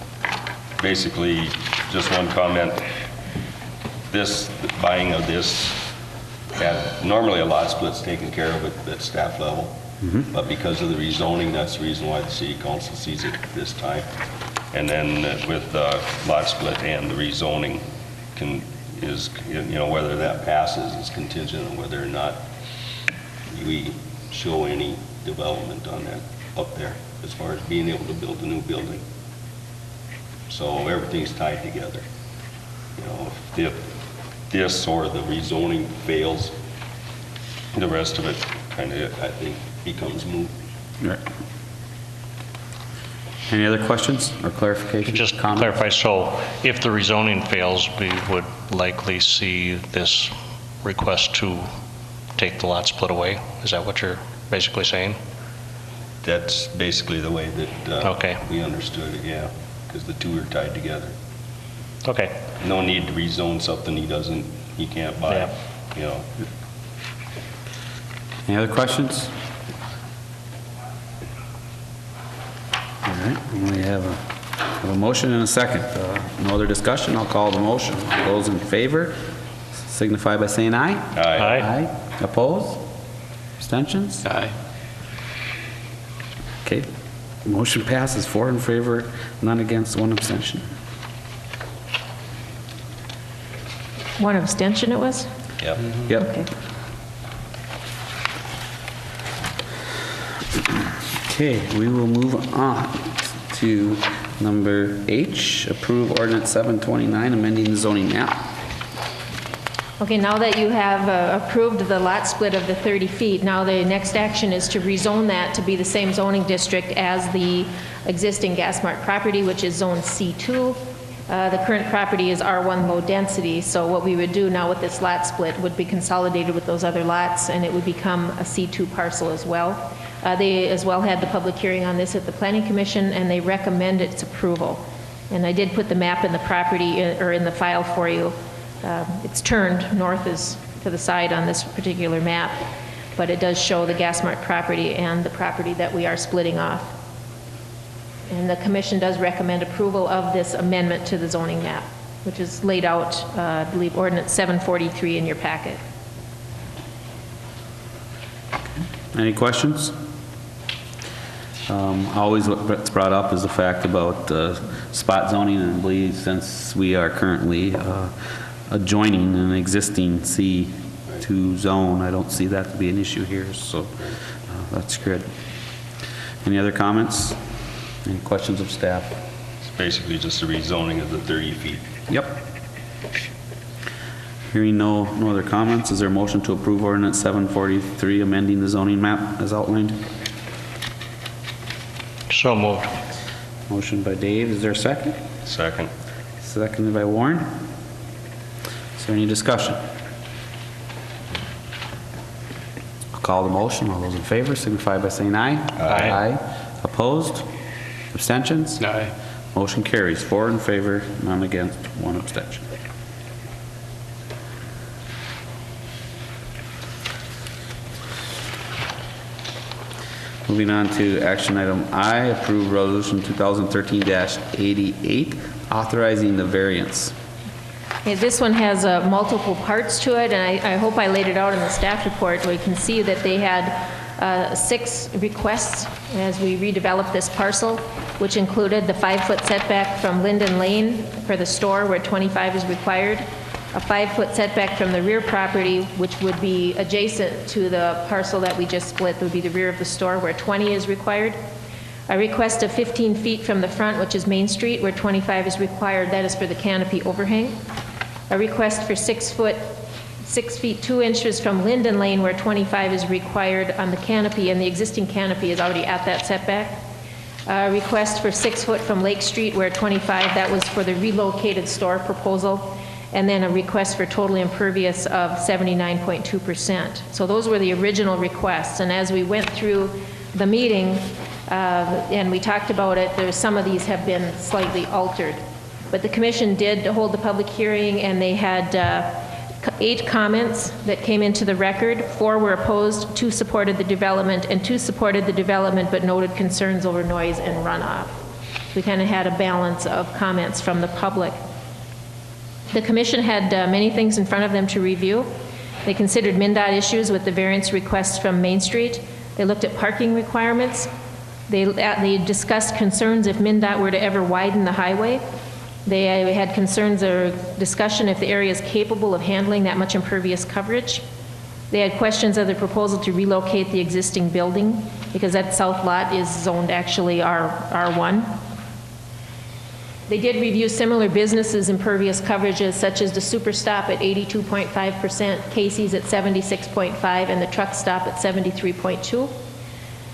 Basically, just one comment. This, the buying of this, normally a lot split's taken care of at staff level, but because of the rezoning, that's the reason why the city council sees it this time. And then with lot split and the rezoning whether that passes is contingent on whether or not we show any development on that up there as far as being able to build a new building. So everything's tied together. If this or the rezoning fails, the rest of it kind of, I think, becomes moot. Right. Any other questions or clarifications? Just to comments? clarify, so if the rezoning fails, we would likely see this request to take the lot split away? Is that what you're basically saying? That's basically the way that Okay. we understood it, yeah, because the two are tied together. Okay. No need to rezone something he can't buy, Any other questions? right, we have a motion and a second. No other discussion, I'll call the motion. All those in favor signify by saying aye. Aye. Aye. Opposed? Abstentions? Aye. Okay, motion passes, 4 in favor, none against, 1 abstention. One abstention it was? Yep. Yep. Okay. Okay, we will move on to number H, approve ordinance 729, amending the zoning map. Okay, now that you have approved the lot split of the 30 feet, now the next action is to rezone that to be the same zoning district as the existing gas mart property, which is zone C2. The current property is R1 low density, so what we would do now with this lot split would be consolidated with those other lots, and it would become a C2 parcel as well. They as well had the public hearing on this at the Planning Commission, and they recommend its approval. And I did put the map in the property, or in the file for you. It's turned, north is to the side on this particular map, but it does show the gas mart property and the property that we are splitting off. And the commission does recommend approval of this amendment to the zoning map, which is laid out, I believe, ordinance 743 in your packet. Any questions? Always what's brought up is the fact about spot zoning, and I believe since we are currently adjoining an existing C2 zone, I don't see that to be an issue here, so that's good. Any other comments? Any questions of staff? It's basically just a rezoning of the 30 feet. Yep. Hearing no other comments, is there a motion to approve ordinance 743, amending the zoning map as outlined? So moved. Motion by Dave, is there a second? Second. Seconded by Warren. Is there any discussion? I'll call the motion. All those in favor signify by saying aye. Aye. Opposed? Abstentions? Aye. Motion carries. 4 in favor, none against, 1 abstention. Moving on to action item I, approve resolution 2013-88, authorizing the variance. Okay, this one has multiple parts to it, and I hope I laid it out in the staff report where you can see that they had 6 requests as we redeveloped this parcel, which included the 5-foot setback from Linden Lane for the store where 25 is required, a 5-foot setback from the rear property, which would be adjacent to the parcel that we just split, would be the rear of the store where 20 is required, a request of 15 feet from the front, which is Main Street, where 25 is required, that is for the canopy overhang, a request for 6 feet 2 inches from Linden Lane, where 25 is required on the canopy, and the existing canopy is already at that setback. A request for 6 foot from Lake Street, where 25, that was for the relocated store proposal, and then a request for totally impervious of 79.2%. So those were the original requests, and as we went through the meeting, and we talked about it, some of these have been slightly altered. But the commission did hold the public hearing, and they had 8 comments that came into the record. 4 were opposed, 2 supported the development, and 2 supported the development but noted concerns over noise and runoff. We kind of had a balance of comments from the public. The commission had many things in front of them to review. They considered MnDOT issues with the variance requests from Main Street. They looked at parking requirements. They discussed concerns if MnDOT were to ever widen the highway. They had concerns or discussion if the area is capable of handling that much impervious coverage. They had questions of the proposal to relocate the existing building because that south lot is zoned actually R1. They did review similar businesses' impervious coverages such as the Super Stop at 82.5%, Casey's at 76.5%, and the Truck Stop at 73.2%.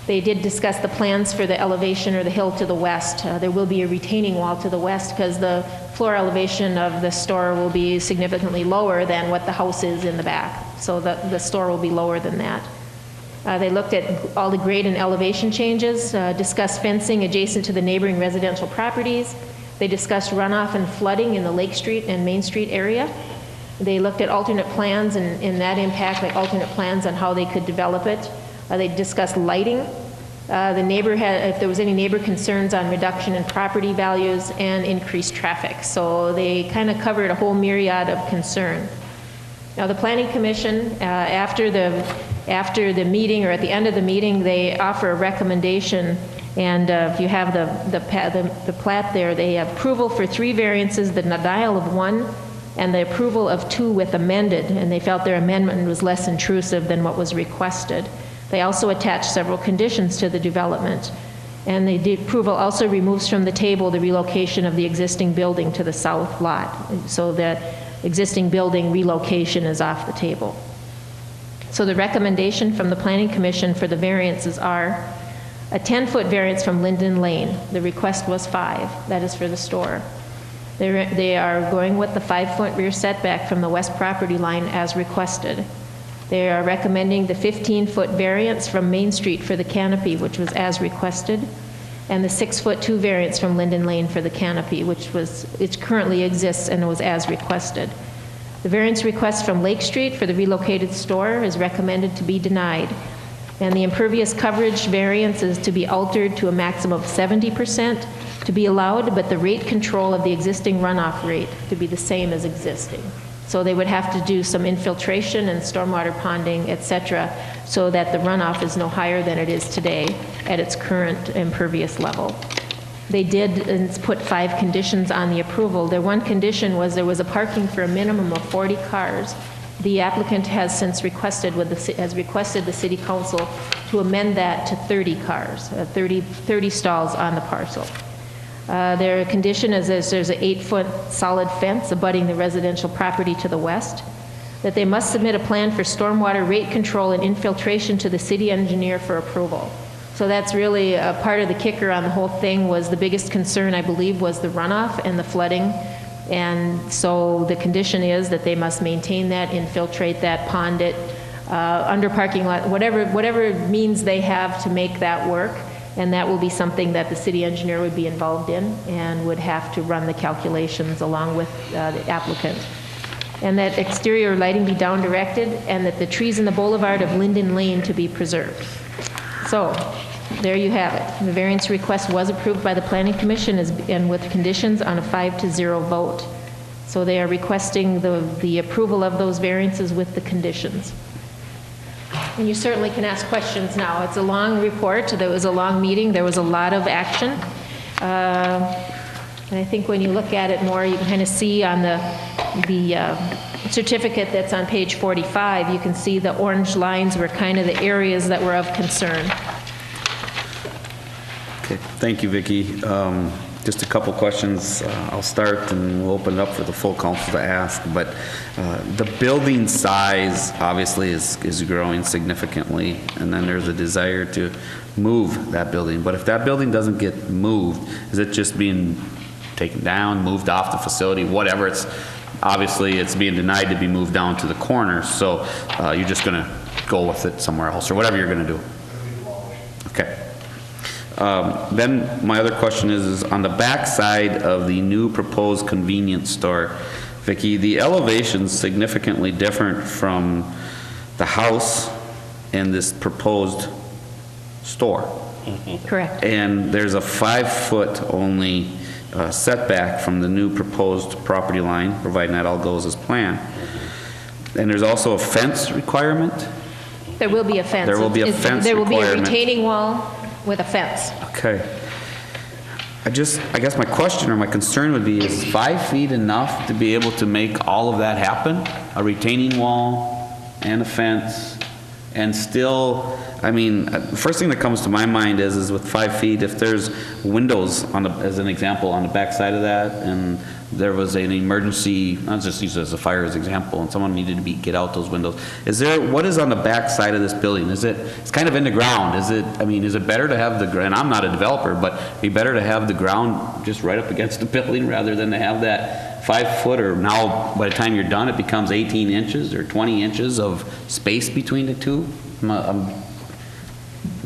They did discuss the plans for the elevation or the hill to the west. There will be a retaining wall to the west because the floor elevation of the store will be significantly lower than what the house is in the back. So the store will be lower than that. They looked at all the grade and elevation changes, discussed fencing adjacent to the neighboring residential properties. They discussed runoff and flooding in the Lake Street and Main Street area. They looked at alternate plans and that impact, like alternate plans on how they could develop it. They discussed lighting. The neighbor had, if there was any neighbor concerns on reduction in property values and increased traffic. So they kind of covered a whole myriad of concern. Now, the Planning Commission, after the meeting or at the end of the meeting, they offer a recommendation. And if you have the plat there, they have approval for 3 variances, the denial of 1, and the approval of 2 with amended. And they felt their amendment was less intrusive than what was requested. They also attached several conditions to the development. And the approval also removes from the table the relocation of the existing building to the south lot. So that existing building relocation is off the table. So the recommendation from the Planning Commission for the variances are a 10-foot variance from Linden Lane. The request was 5. That is for the store. They are going with the 5-foot rear setback from the west property line as requested. They are recommending the 15-foot variance from Main Street for the canopy, which was as requested, and the 6-foot 2 variance from Linden Lane for the canopy, it currently exists and was as requested. The variance request from Lake Street for the relocated store is recommended to be denied. And the impervious coverage variance is to be altered to a maximum of 70% to be allowed, but the rate control of the existing runoff rate to be the same as existing. So they would have to do some infiltration and stormwater ponding, et cetera, so that the runoff is no higher than it is today at its current impervious level. They did put 5 conditions on the approval. Their one condition was there was a parking for a minimum of 40 cars. The applicant has since requested, has requested the city council to amend that to 30 cars, 30 stalls on the parcel. Their condition is there's an 8-foot solid fence abutting the residential property to the west, that they must submit a plan for stormwater rate control and infiltration to the city engineer for approval. So that's really a part of the kicker on the whole thing. Was the biggest concern, I believe, was the runoff and the flooding. And so the condition is that they must maintain that, infiltrate that, pond it, under parking lot, whatever means they have to make that work. And that will be something that the city engineer would be involved in and would have to run the calculations along with the applicant. And that exterior lighting be down directed, and that the trees in the boulevard of Linden Lane to be preserved. So there you have it. The variance request was approved by the Planning Commission and with conditions on a 5-0 vote. So they are requesting the approval of those variances with the conditions. And you certainly can ask questions now. It's a long report. There was a long meeting. There was a lot of action. And I think when you look at it more, you can kind of see on the certificate that's on page 45, you can see the orange lines were kind of the areas that were of concern. Okay, thank you, Vicki. Just a couple questions. I'll start and we'll open it up for the full council to ask. But the building size obviously is growing significantly, and then there's a desire to move that building. But if that building doesn't get moved, is it just being taken down, moved off the facility, whatever? Obviously it's being denied to be moved down to the corner, so you're just going to go with it somewhere else, or whatever you're going to do. Okay. Then my other question is on the back side of the new proposed convenience store, Vicki, the elevation's significantly different from the house and this proposed store. Mm-hmm. Correct. And there's a 5-foot only setback from the new proposed property line, providing that all goes as planned. And there's also a fence requirement? There will be a fence. There will be a fence There will be a requirement. retaining wall with a fence. Okay. I guess my question or my concern would be, is 5 feet enough to be able to make all of that happen? A retaining wall and a fence, and still, I mean, the first thing that comes to my mind is with 5 feet, if there's windows as an example, on the back side of that, and there was an emergency, I'll just use it as a fire as example, and someone needed to get out those windows. What is on the back side of this building? It's kind of in the ground. Is it better to have and I'm not a developer, but be better to have the ground just right up against the building rather than to have that 5 foot, or now by the time you're done, it becomes 18 inches or 20 inches of space between the two? I'm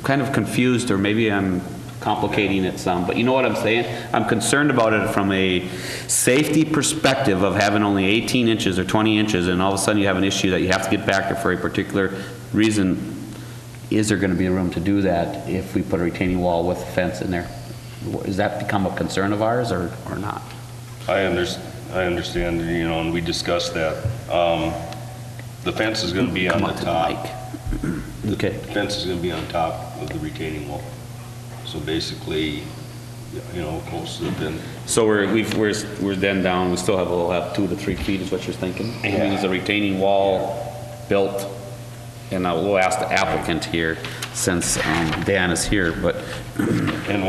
kind of confused, or maybe I'm complicating it some, but you know what I'm saying? I'm concerned about it from a safety perspective of having only 18 inches or 20 inches, and all of a sudden you have an issue that you have to get back there for a particular reason. is there going to be room to do that if we put a retaining wall with a fence in there? Does that become a concern of ours or not? I understand, you know, and we discussed that. The fence is going to be on the top. Okay. The fence is going to be on top of the retaining wall. So basically, you know, close to the pin. So we're then down, we'll have 2 to 3 feet is what you're thinking? I mean, is a retaining wall built? And we'll ask the applicant here since Dan is here, but. And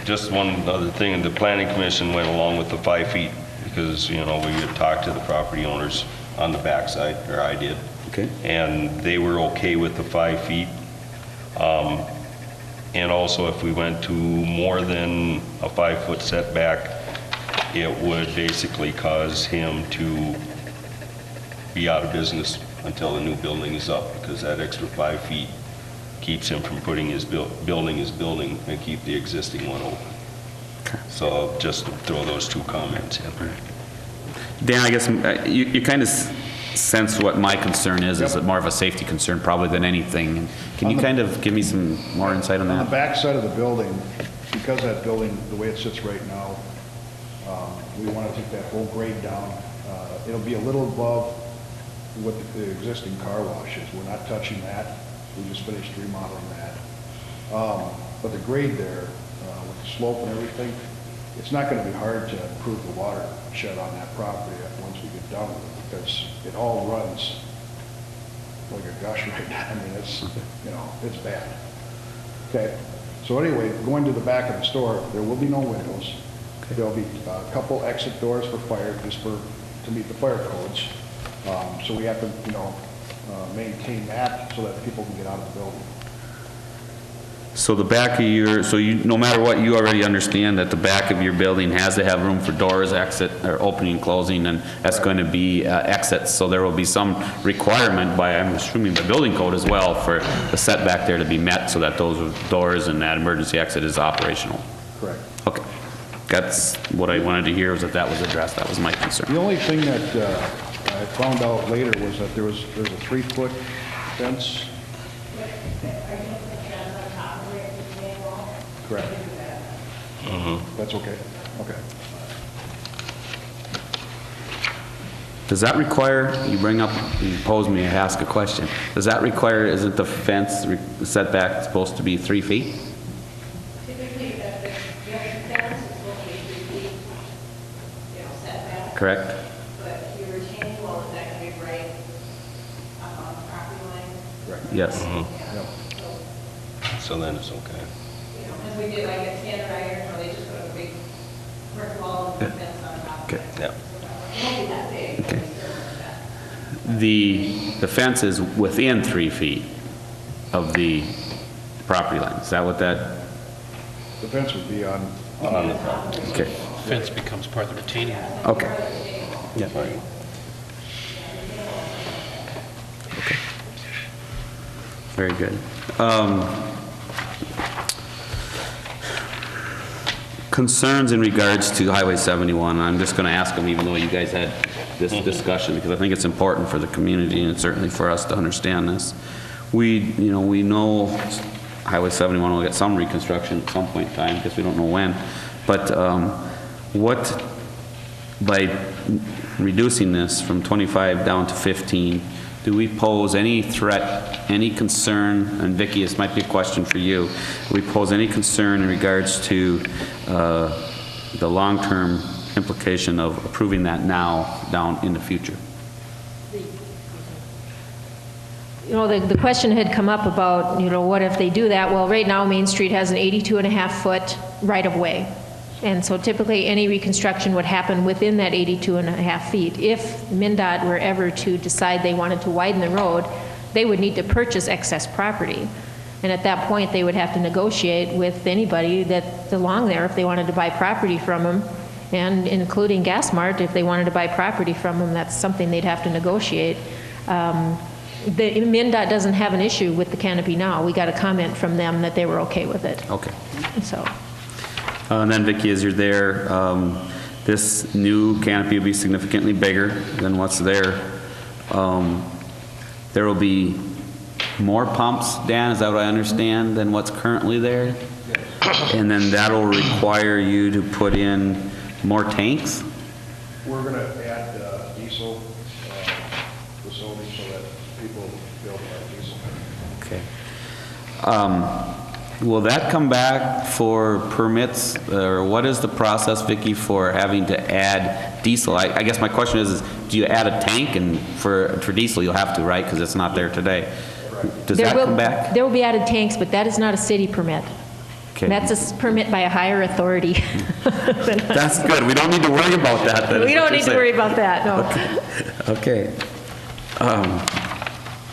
just one other thing, the planning commission went along with the 5 feet because, you know, we had talked to the property owners on the backside, or I did. Okay. And they were okay with the 5 feet. And also if we went to more than a 5-foot setback, it would basically cause him to be out of business until the new building is up, because that extra 5 feet keeps him from putting his building and keep the existing one open. So just throw those 2 comments in. Dan, I guess you kind of sense what my concern is it more of a safety concern probably than anything. Can you kind of give me some more insight on that? On the back side of the building, because that building, the way it sits right now, we want to take that whole grade down. It'll be a little above what the existing car wash is. We're not touching that. We just finished remodeling that. But the grade there, with the slope and everything, it's not going to be hard to improve the watershed on that property once we get done with it, because it all runs like a gush right now. I mean, it's, you know, it's bad. Okay, so anyway, going to the back of the store, there will be no windows. There'll be a couple exit doors for fire, just to meet the fire codes. So we have to, you know, maintain that so that people can get out of the building. So the back of no matter what, you already understand that the back of your building has to have room for doors, exit, or opening and closing, and that's going to be exits. So there will be some requirement by, I'm assuming, the building code as well for the setback there to be met so that those doors and that emergency exit is operational. Correct. Okay. That's what I wanted to hear, was that was addressed. That was my concern. The only thing that I found out later was that there's a 3-foot fence. Correct. That's okay. Okay. Does that require, you pose me, I ask a question. Does that require, isn't the fence setback supposed to be 3 feet? Typically, the fence is supposed to be 3 feet, setback. Correct? But your retaining wall is not going to be right up on the property line. Correct. Yes. So then it's okay. Because we did like a standard iron, where they just put a big brick wall and fence on top of it. Okay. Yeah. It won't be that big. but Okay. we still want that. The fence is within 3 feet of the property line. Is that what that? The fence would be on On the property. Okay. Fence becomes part of the retaining wall. Okay. Yeah. Okay. Very good. Concerns in regards to Highway 71. I'm just going to ask them, even though you guys had this discussion, because I think it's important for the community and certainly for us to understand this. We know Highway 71 will get some reconstruction at some point in time, because we don't know when. But by reducing this from 25 down to 15, do we pose any threat, any concern, and Vicki, this might be a question for you, do we pose any concern in regards to the long-term implication of approving that now down in the future? The question had come up about, what if they do that? Well, right now, Main Street has an 82.5-foot right-of-way. And so typically, any reconstruction would happen within that 82.5 feet. If MnDOT were ever to decide they wanted to widen the road, they would need to purchase excess property. And at that point, they would have to negotiate with anybody that's along there if they wanted to buy property from them, and including Gas Mart, if they wanted to buy property from them, that's something they'd have to negotiate. The MnDOT doesn't have an issue with the canopy now. We got a comment from them that they were okay with it. Okay. So. And then Vicki, as you're there, this new canopy will be significantly bigger than what's there. There will be more pumps, Dan, is that what I understand, than what's currently there? And then that'll require you to put in more tanks? We're going to add diesel facilities so that people build diesel. Okay. Will that come back for permits, or what is the process, Vicki, for having to add diesel? I guess my question is do you add a tank, and for diesel you'll have to, right, because it's not there today? Does that come back? There will be added tanks, but that is not a city permit. Okay. That's a permit by a higher authority. That's good. We don't need to worry about that then. We don't need to worry about that, no. Okay.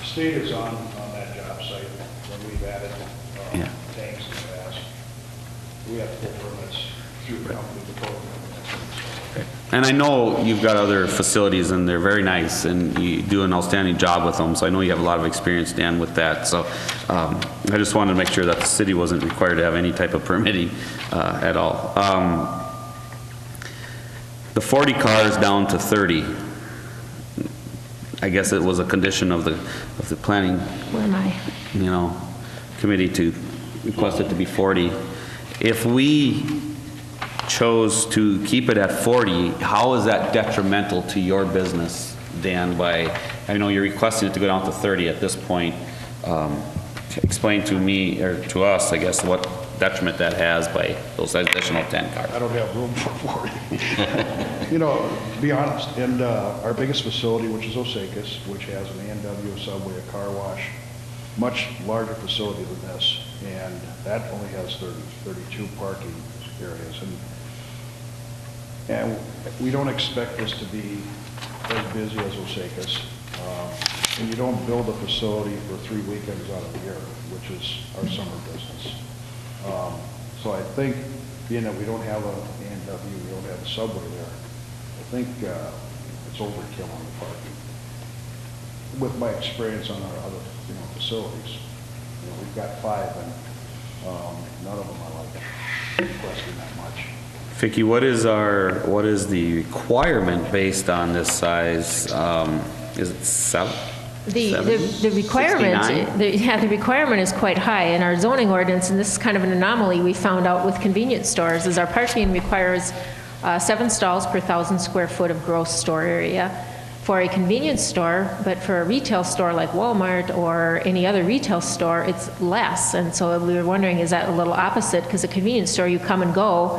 State is on that job site when we've added Yeah. tanks in the past. We have to pull permits through the company to pull permits. And I know you've got other facilities, and they're very nice, and you do an outstanding job with them, so I know you have a lot of experience, Dan, with that. So I just wanted to make sure that the city wasn't required to have any type of permitting at all. The 40 cars down to 30. I guess it was a condition of the planning, Where am I? committee to request it to be 40. If we chose to keep it at 40, how is that detrimental to your business, Dan? I know you're requesting it to go down to 30 at this point. Explain to me, or to us, I guess, what detriment that has by those additional 10 cars. I don't have room for 40. To be honest, and our biggest facility, which is Osakis, which has an A&W, subway, a car wash, much larger facility than this, and that only has 32 parking areas. And we don't expect this to be as busy as Osakis. And you don't build a facility for 3 weekends out of the year, which is our summer business. So I think, being that we don't have an A&W, we don't have a subway there, I think it's overkill on the parking. With my experience on our other facilities, we've got 5, and none of them are like requesting that much. Vicki, what is the requirement based on this size? Is it 7? The requirement, 69? the requirement is quite high in our zoning ordinance, and this is kind of an anomaly we found out with convenience stores, is our parking requires 7 stalls per 1,000 square foot of gross store area for a convenience store, but for a retail store like Walmart or any other retail store, it's less. And so we were wondering, is that a little opposite? Because a convenience store, you come and go,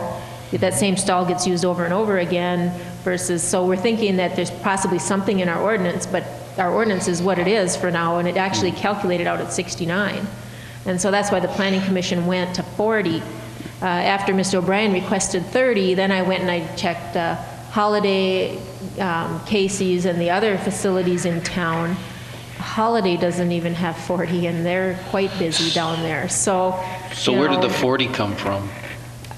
that same stall gets used over and over again versus, so we're thinking that there's possibly something in our ordinance, but our ordinance is what it is for now, and it actually calculated out at 69. And so that's why the Planning Commission went to 40. After Mr. O'Brien requested 30, then I went and I checked Holiday, Casey's, and the other facilities in town. Holiday doesn't even have 40, and they're quite busy down there. So where did the 40 come from?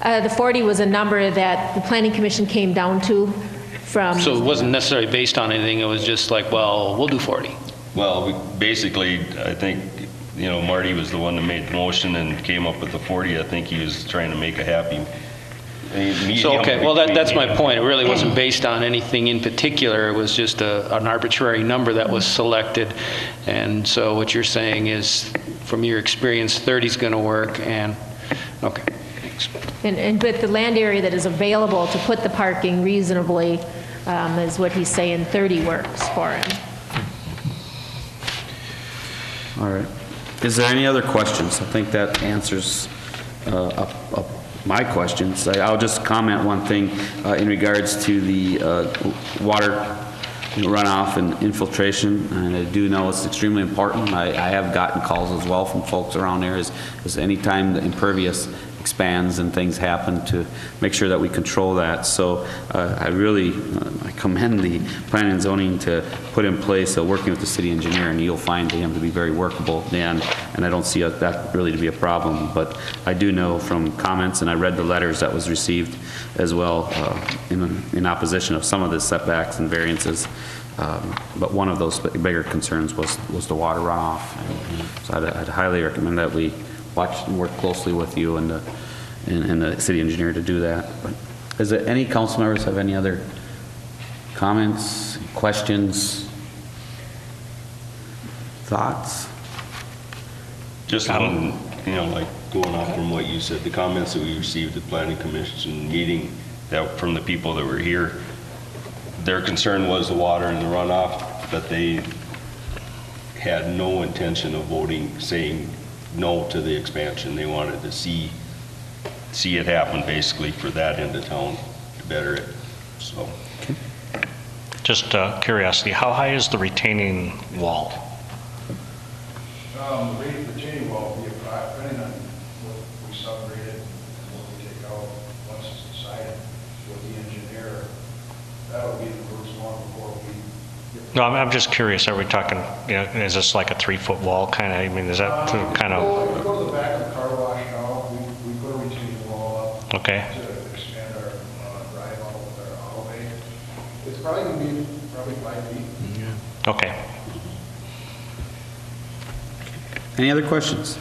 The 40 was a number that the Planning Commission came down to from... So it wasn't necessarily based on anything, it was just like, well, we'll do 40. Well, basically, I think, Marty was the one that made the motion and came up with the 40. I think he was trying to make a happy medium. So, okay, well, that's my between- point. It really wasn't based on anything in particular. It was just an arbitrary number that was selected. And so what you're saying is, from your experience, 30 is going to work, and, okay. But the land area that is available to put the parking reasonably is what he's saying 30 works for him. All right. Is there any other questions? I think that answers my questions. I'll just comment one thing in regards to the water runoff and infiltration. And I do know it's extremely important. I have gotten calls as well from folks around there as any time the impervious expands and things happen, to make sure that we control that. So I commend the planning and zoning to put in place working with the city engineer, and you'll find him to be very workable, Dan, and I don't see that really to be a problem. But I do know from comments, and I read the letters that was received as well in opposition of some of the setbacks and variances. But one of those bigger concerns was the water runoff. So I'd highly recommend that we watch and work closely with you and the city engineer to do that. But is there any council members have any other comments, questions, thoughts? Just one, like going off from what you said, the comments that we received at the Planning Commission meeting that from the people that were here, their concern was the water and the runoff, but they had no intention of saying no to the expansion. They wanted to see it happen basically for that end of town to better it, so. Just curiosity, how high is the retaining wall? The retaining wall will be depending on what we subgraded and what we take out, once it's decided with the engineer, that'll be the first one before we get. No, I'm just curious, are we talking, is this like a 3-foot wall kind of, I mean, is that kind of? We go to the back of the car wash now, we put a retaining wall up. Okay. To expand our drive out with our auto bay. It's probably going to be 5 feet. Okay. Any other questions?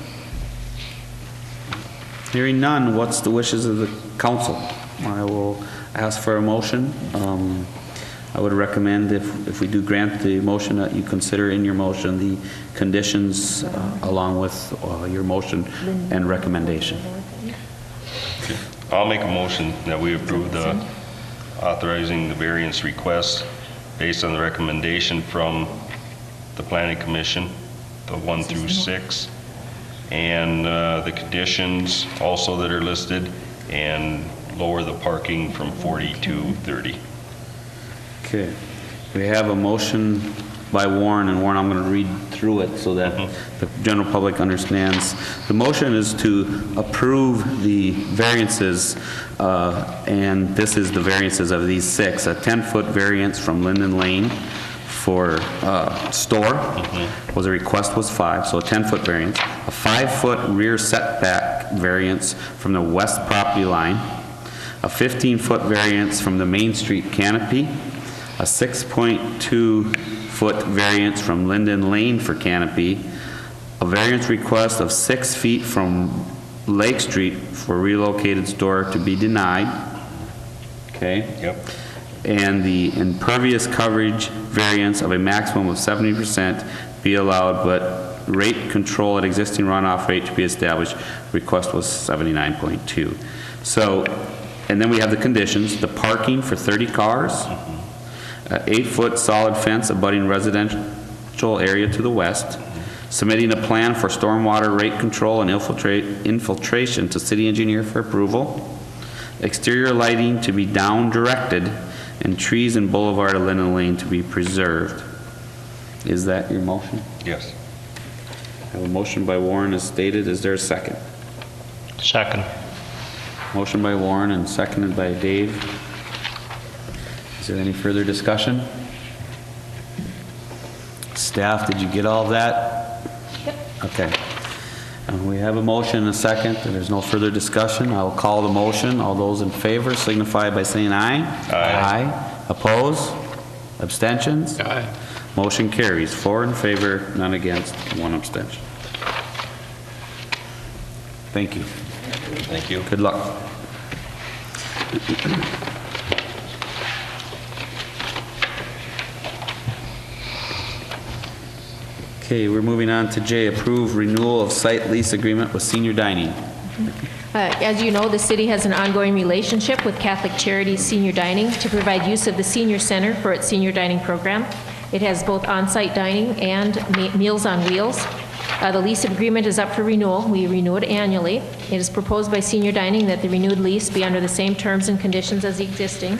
Hearing none, what's the wishes of the council? I will ask for a motion. I would recommend if we do grant the motion that you consider in your motion the conditions along with your motion and recommendation. I'll make a motion that we approve the authorizing the variance request based on the recommendation from the Planning Commission, the 1 through 6, and the conditions also that are listed, and lower the parking from 40 to 30. Okay. We have a motion by Warren, and Warren, I'm going to read through it so that the general public understands. The motion is to approve the variances, and this is the variances of these 6. A 10-foot variance from Linden Lane for store, was a request was 5, so a 10-foot variance. A 5-foot rear setback variance from the west property line. A 15-foot variance from the Main Street canopy. A 6.2-foot variance from Linden Lane for canopy. A variance request of 6 feet from Lake Street for relocated store to be denied. Okay? Yep. And the impervious coverage variance of a maximum of 70% be allowed, but rate control at existing runoff rate to be established. Request was 79.2. So, and then we have the conditions, the parking for 30 cars, 8-foot solid fence abutting residential area to the west, submitting a plan for stormwater rate control and infiltration to city engineer for approval, exterior lighting to be down directed, and trees and boulevard of Linden Lane to be preserved. Is that your motion? Yes. I have a motion by Warren as stated. Is there a second? Second. Motion by Warren and seconded by Dave. Is there any further discussion? Staff, did you get all of that? Yep. Okay. We have a motion and a second, and there's no further discussion. I'll call the motion. All those in favor signify by saying aye. Aye. Oppose? Abstentions? Aye. Motion carries. 4 in favor, none against, 1 abstention. Thank you. Thank you. Good luck. Okay, we're moving on to J, approve renewal of site lease agreement with senior dining. As you know, the city has an ongoing relationship with Catholic Charities Senior Dining to provide use of the senior center for its senior dining program. It has both on-site dining and Meals on Wheels. The lease agreement is up for renewal. We renew it annually. It is proposed by Senior Dining that the renewed lease be under the same terms and conditions as the existing.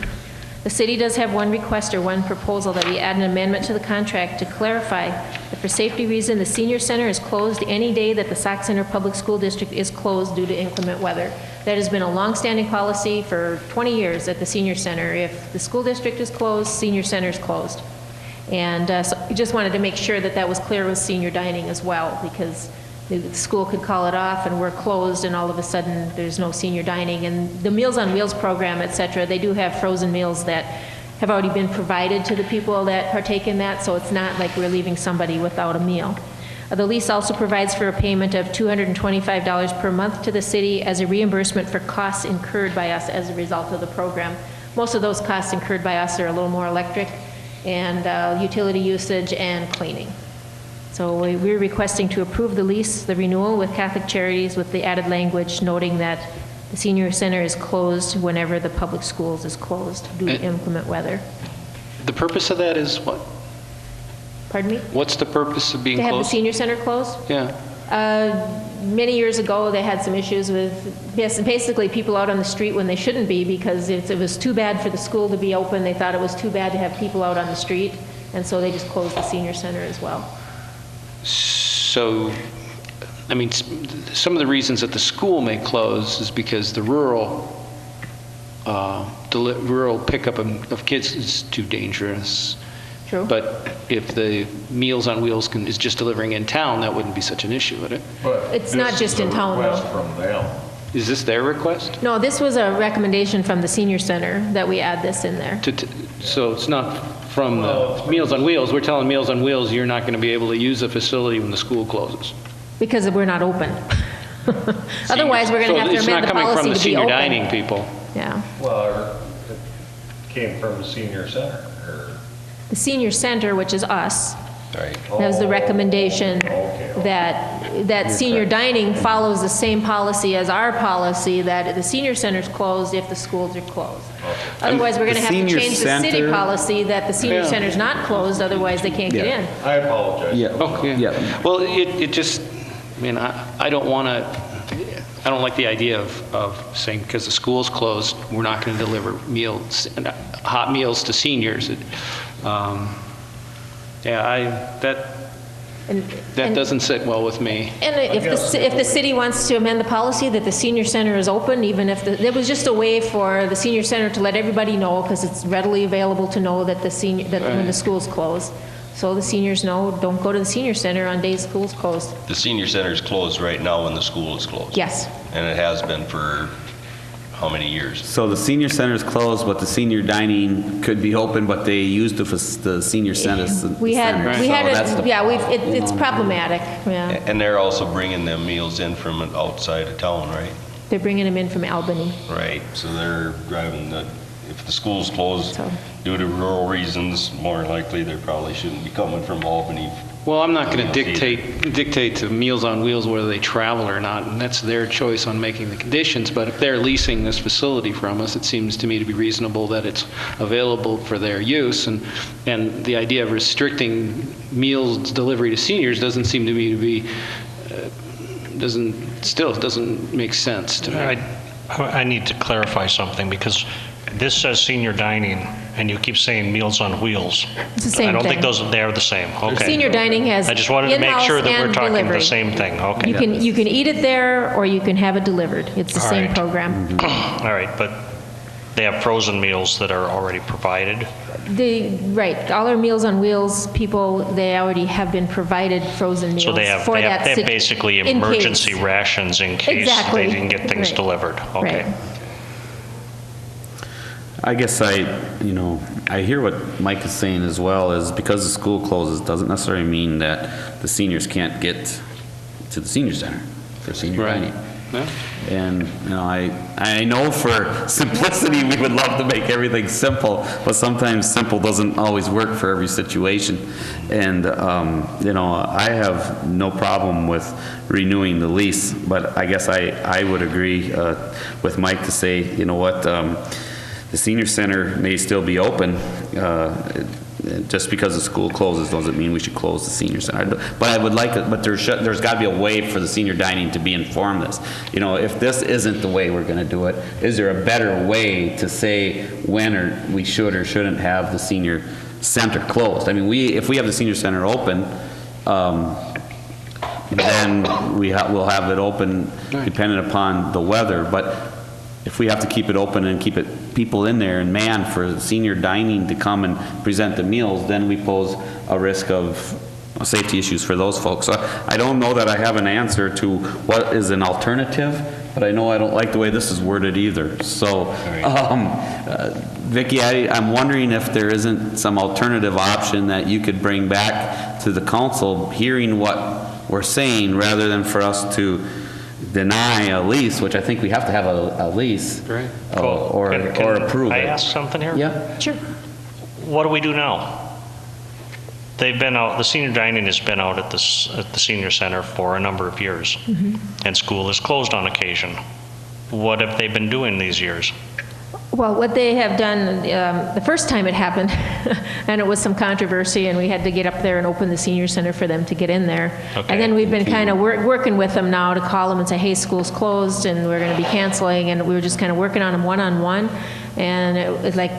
The city does have one request or one proposal that we add an amendment to the contract to clarify that for safety reason, the senior center is closed any day that the Sauk Center Public School District is closed due to inclement weather. That has been a long-standing policy for 20 years at the senior center. If the school district is closed, senior center is closed. And so we just wanted to make sure that that was clear with senior dining as well, because the school could call it off and we're closed and all of a sudden there's no senior dining. And the Meals on Wheels program, et cetera, they do have frozen meals that have already been provided to the people that partake in that, so it's not like we're leaving somebody without a meal. The lease also provides for a payment of $225 per month to the city as a reimbursement for costs incurred by us as a result of the program. Most of those costs incurred by us are a little more electric and utility usage and cleaning. So we're requesting to approve the lease, the renewal with Catholic Charities with the added language noting that the senior center is closed whenever the public schools is closed due to inclement weather. The purpose of that is what? Pardon me? What's the purpose of being To have the closed? senior center closed? Yeah. Many years ago, they had some issues with, basically people out on the street when they shouldn't be because it was too bad for the school to be open. They thought it was too bad to have people out on the street, and so they just closed the senior center as well. So, I mean, some of the reasons that the school may close is because the rural pickup of kids is too dangerous. True. But if the Meals on Wheels is just delivering in town, that wouldn't be such an issue, would it? But It's not this just is a in town, though. request from them. Is this their request? No, this was a recommendation from the senior center that we add this in there. So it's not from the Meals on Wheels. We're telling Meals on Wheels, you're not going to be able to use the facility when the school closes. Because we're not open. Otherwise, we're going to have to amend the policy to be open. So it's not coming from the senior dining people. Yeah. Well, it came from the senior center, or? The senior center, which is us, Right. that was the recommendation Okay. that senior dining follows the same policy as our policy, that the senior center's closed if the schools are closed. Otherwise, we're going to The have to senior change the city center- policy that the senior Yeah. center's not closed, otherwise they can't get Yeah. in. I apologize. Yeah. Okay. Yeah. Well, it just, I mean, I don't want to, I don't like the idea of saying because the school's closed, we're not going to deliver meals, hot meals to seniors. That doesn't sit well with me. And if the city wants to amend the policy that the senior center is open, even if it was just a way for the senior center to let everybody know, because it's readily available to know that when the school's closed. So the seniors know, don't go to the senior center on days school's closed. The senior center is closed right now when the school is closed. Yes. And it has been for how many years? So the senior center is closed, but the senior dining could be open, but they used the senior center. We center. had, So that's it's problematic, yeah. And they're also bringing them meals in from outside of town, right? They're bringing them in from Albany. Right, so they're driving if the school's closed So- due to rural reasons, more likely they probably shouldn't be coming from Albany. Well, I'm not going to dictate to Meals on Wheels whether they travel or not, and that's their choice on making the conditions. But if they're leasing this facility from us, it seems to me to be reasonable that it's available for their use. And the idea of restricting meals delivery to seniors doesn't seem to me to be doesn't make sense to me. I need to clarify something because this says senior dining and you keep saying Meals on Wheels. It's the same I don't thing. think they're the same. Okay. Senior dining has I just wanted to make in-house sure that we're and talking delivery. the same thing. Okay. You can eat it there, or you can have it delivered. It's the All same right. program. All right, but they have frozen meals that are already provided. Right, all our Meals on Wheels people, they already have been provided frozen meals So they have for that basically in emergency case. rations in case Exactly. they didn't get things Right. delivered. Okay. Right. I guess I hear what Mike is saying as well, is because the school closes doesn't necessarily mean that the seniors can't get to the senior center for senior Right. dining. Yeah. And, I know for simplicity, we would love to make everything simple, but sometimes simple doesn't always work for every situation. And, I have no problem with renewing the lease, but I guess I would agree with Mike to say, you know what, the senior center may still be open. Just because the school closes doesn't mean we should close the senior center. But I would like it, but there's got to be a way for the senior dining to be informed this. If this isn't the way we're going to do it, is there a better way to say when we should or shouldn't have the senior center closed? I mean, if we have the senior center open, then we'll have it open dependent upon the weather. But if we have to keep it open and keep people in there and manned for senior dining to come and present the meals, then we pose a risk of safety issues for those folks. So I don't know that I have an answer to what is an alternative, but I know I don't like the way this is worded either. So, Vicki, I'm wondering if there isn't some alternative option that you could bring back to the council, hearing what we're saying, rather than for us to deny a lease, which I think we have to have a lease, Right. or Can approve I it. ask something here? Yeah. Sure. What do we do now? They've been out, the senior dining has been out at the senior center for a number of years. And school is closed on occasion. What have they been doing these years? Well, what they have done, the first time it happened, and it was some controversy, and we had to get up there and open the senior center for them to get in there. Okay. And then we've been kind of working with them now to call them and say, hey, school's closed, and we're going to be canceling, and we were just kind of working on them one-on-one. And it was like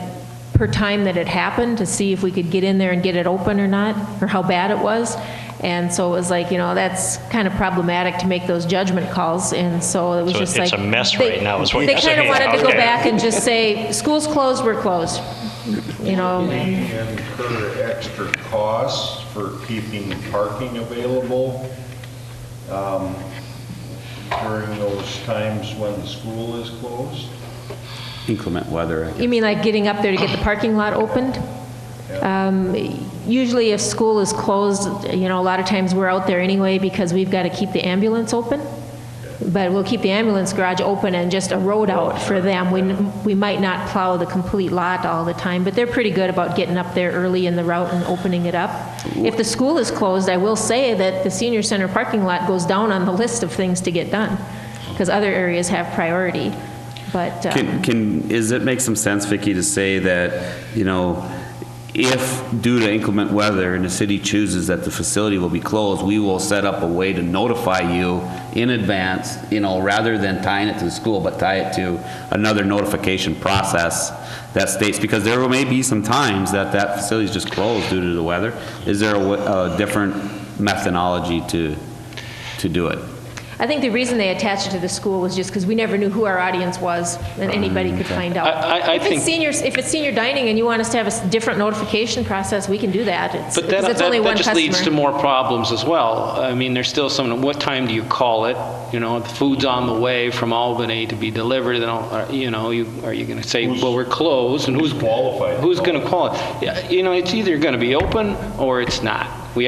per time that it happened to see if we could get in there and get it open or not, or how bad it was. And so it was like, that's kind of problematic to make those judgment calls. And so it was So just it's like. a mess right now is what They you're kind of saying. wanted to go Okay. back and just say, school's closed, we're closed. We incur extra costs for keeping parking available during those times when the school is closed. Inclement weather, I guess. You mean like getting up there to get the parking lot opened? Usually if school is closed, a lot of times we're out there anyway because we've got to keep the ambulance open. But we'll keep the ambulance garage open and just a road out for them. We might not plow the complete lot all the time, but they're pretty good about getting up there early in the route and opening it up. If the school is closed, I will say that the senior center parking lot goes down on the list of things to get done because other areas have priority. But Does it make some sense, Vicki, to say that, if due to inclement weather and the city chooses that the facility will be closed, we will set up a way to notify you in advance, rather than tying it to the school, but tie it to another notification process that states, because there may be some times that facility is just closed due to the weather. Is there a different methodology to do it? I think the reason they attached it to the school was just because we never knew who our audience was, and anybody could find out. I think- If it's senior dining and you want us to have a different notification process, we can do that. But Because it's only one that just leads to customer. more problems as well. I mean, there's still some, what time do you call it? The food's on the way from Albany to be delivered, and are you going to say, well, we're closed, and who's qualified? Who's going to call it? Yeah, it's either going to be open or it's not. We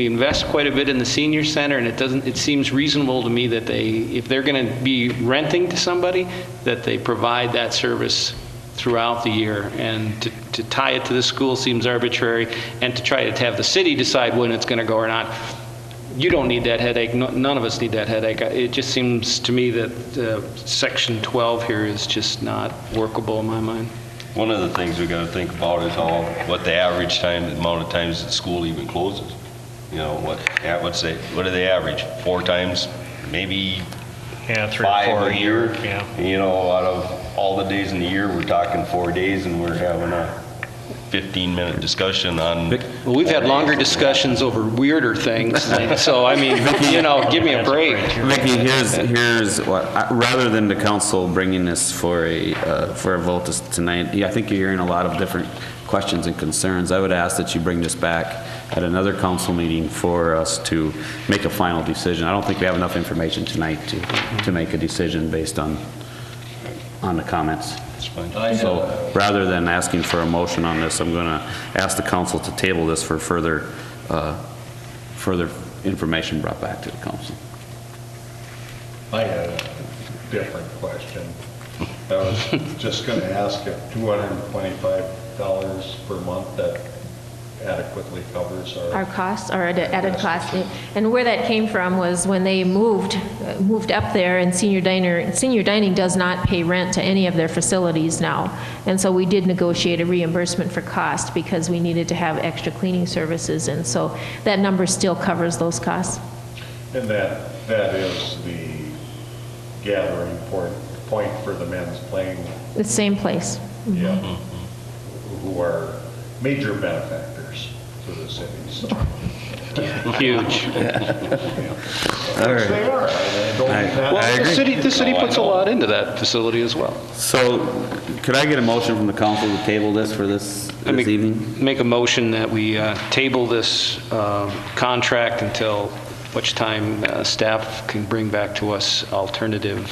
invest quite a bit in the senior center, and it seems reasonable to me that if they're going to be renting to somebody, that they provide that service throughout the year. And to tie it to the school seems arbitrary, and to try to have the city decide when it's going to go or not. You don't need that headache. None of us need that headache. It just seems to me that Section 12 here is just not workable in my mind. One of the things we got to think about is what the average time, the amount of times that school even closes. What do they average? 4 times, maybe Yeah, 3 or 5 4 a year. Yeah. Out of all the days in the year, we're talking 4 days, and we're having a 15-minute discussion on. Well, we've had longer discussions over weirder things, so I mean, give me a break. Vicki, here's what, rather than the council bringing this for a vote tonight, I think you're hearing a lot of different questions and concerns. I would ask that you bring this back at another council meeting for us to make a final decision. I don't think we have enough information tonight to make a decision based on the comments. So rather than asking for a motion on this, I'm going to ask the council to table this for further information brought back to the council. I had a different question. I was just going to ask if $225 per month that adequately covers Our costs, our added costs. And where that came from was when they moved up there, and senior dining does not pay rent to any of their facilities now. And so we did negotiate a reimbursement for cost because we needed to have extra cleaning services, and so that number still covers those costs. And that is the gathering point for the men's playing. The same place. Yeah. Who are major benefactors to the city. So. Huge. All right. They are. Well, the city puts a lot into that facility as well. So could I get a motion from the council to table this for this evening? Make a motion that we table this contract until which time staff can bring back to us alternative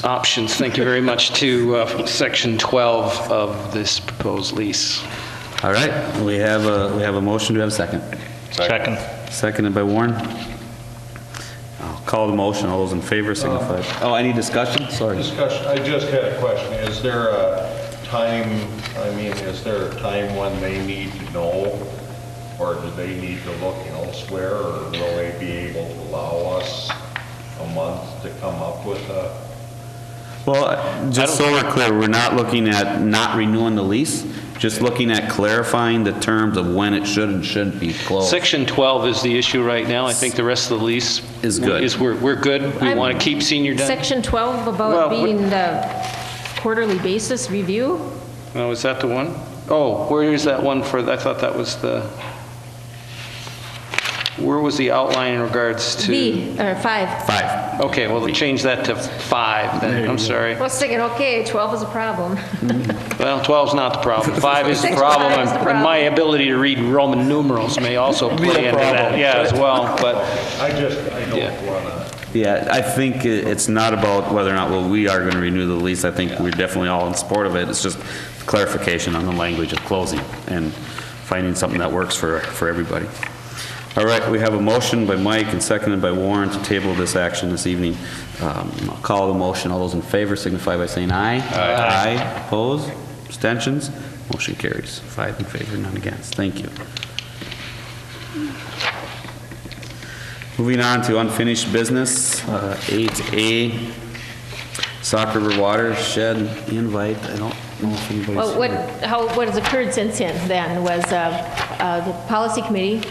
options. Thank you very much to Section 12 of this proposed lease. All right, we have a motion. Do we have a second? Second. Seconded by Warren. I'll call the motion. All those in favor signify. Any discussion? Sorry. Discussion. I just had a question. Is there a time I mean, is there a time when they need to know, or do they need to look elsewhere, or will they be able to allow us a month to come up with a? Well, just so we're clear, we're not looking at not renewing the lease, just looking at clarifying the terms of when it should and shouldn't be closed. Section 12 is the issue right now. I think the rest of the lease Is good. We're good. We want to keep senior debt. Section 12 about Well, being the quarterly basis review? Oh, is that the one? Oh, where is that one for, I thought that was the, where was the outline in regards to? B, or 5. 5. Okay, well, change that to 5 then, I'm sorry. I was thinking, okay, 12 is a problem. Well, 12's not the problem. 5 is the problem, Five is the and problem. my ability to read Roman numerals may also play into that, yeah, as well, but, I don't Yeah. want to. Yeah, I think it's not about whether or not we are going to renew the lease. I think we're definitely all in support of it. It's just clarification on the language of closing and finding something that works for everybody. All right, we have a motion by Mike and seconded by Warren to table this action this evening. I'll call the motion. All those in favor signify by saying aye. Aye. Opposed? Abstentions? Motion carries. 5 in favor, none against. Thank you. Moving on to unfinished business, 8A, Sauk River Watershed invite. I don't know if anybody's Well, here. what has occurred since then was the policy committee,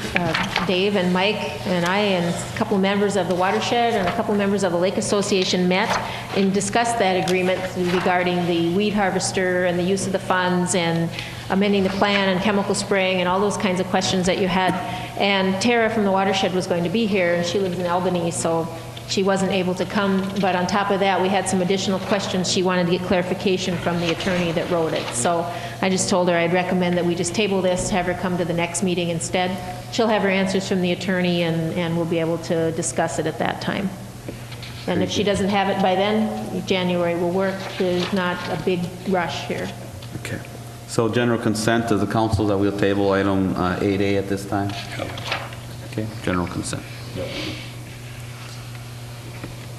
Dave and Mike and I and a couple of members of the watershed and a couple of members of the Lake Association met and discussed that agreement regarding the weed harvester and the use of the funds and amending the plan and chemical spraying and all those kinds of questions that you had. And Tara from the watershed was going to be here, and she lives in Albany, so she wasn't able to come. But on top of that, we had some additional questions. She wanted to get clarification from the attorney that wrote it. So I just told her I'd recommend that we just table this, have her come to the next meeting instead. She'll have her answers from the attorney, and we'll be able to discuss it at that time. And if she doesn't have it by then, January will work. There's not a big rush here. Okay. So general consent of the council that we'll table item 8A at this time? Okay, general consent.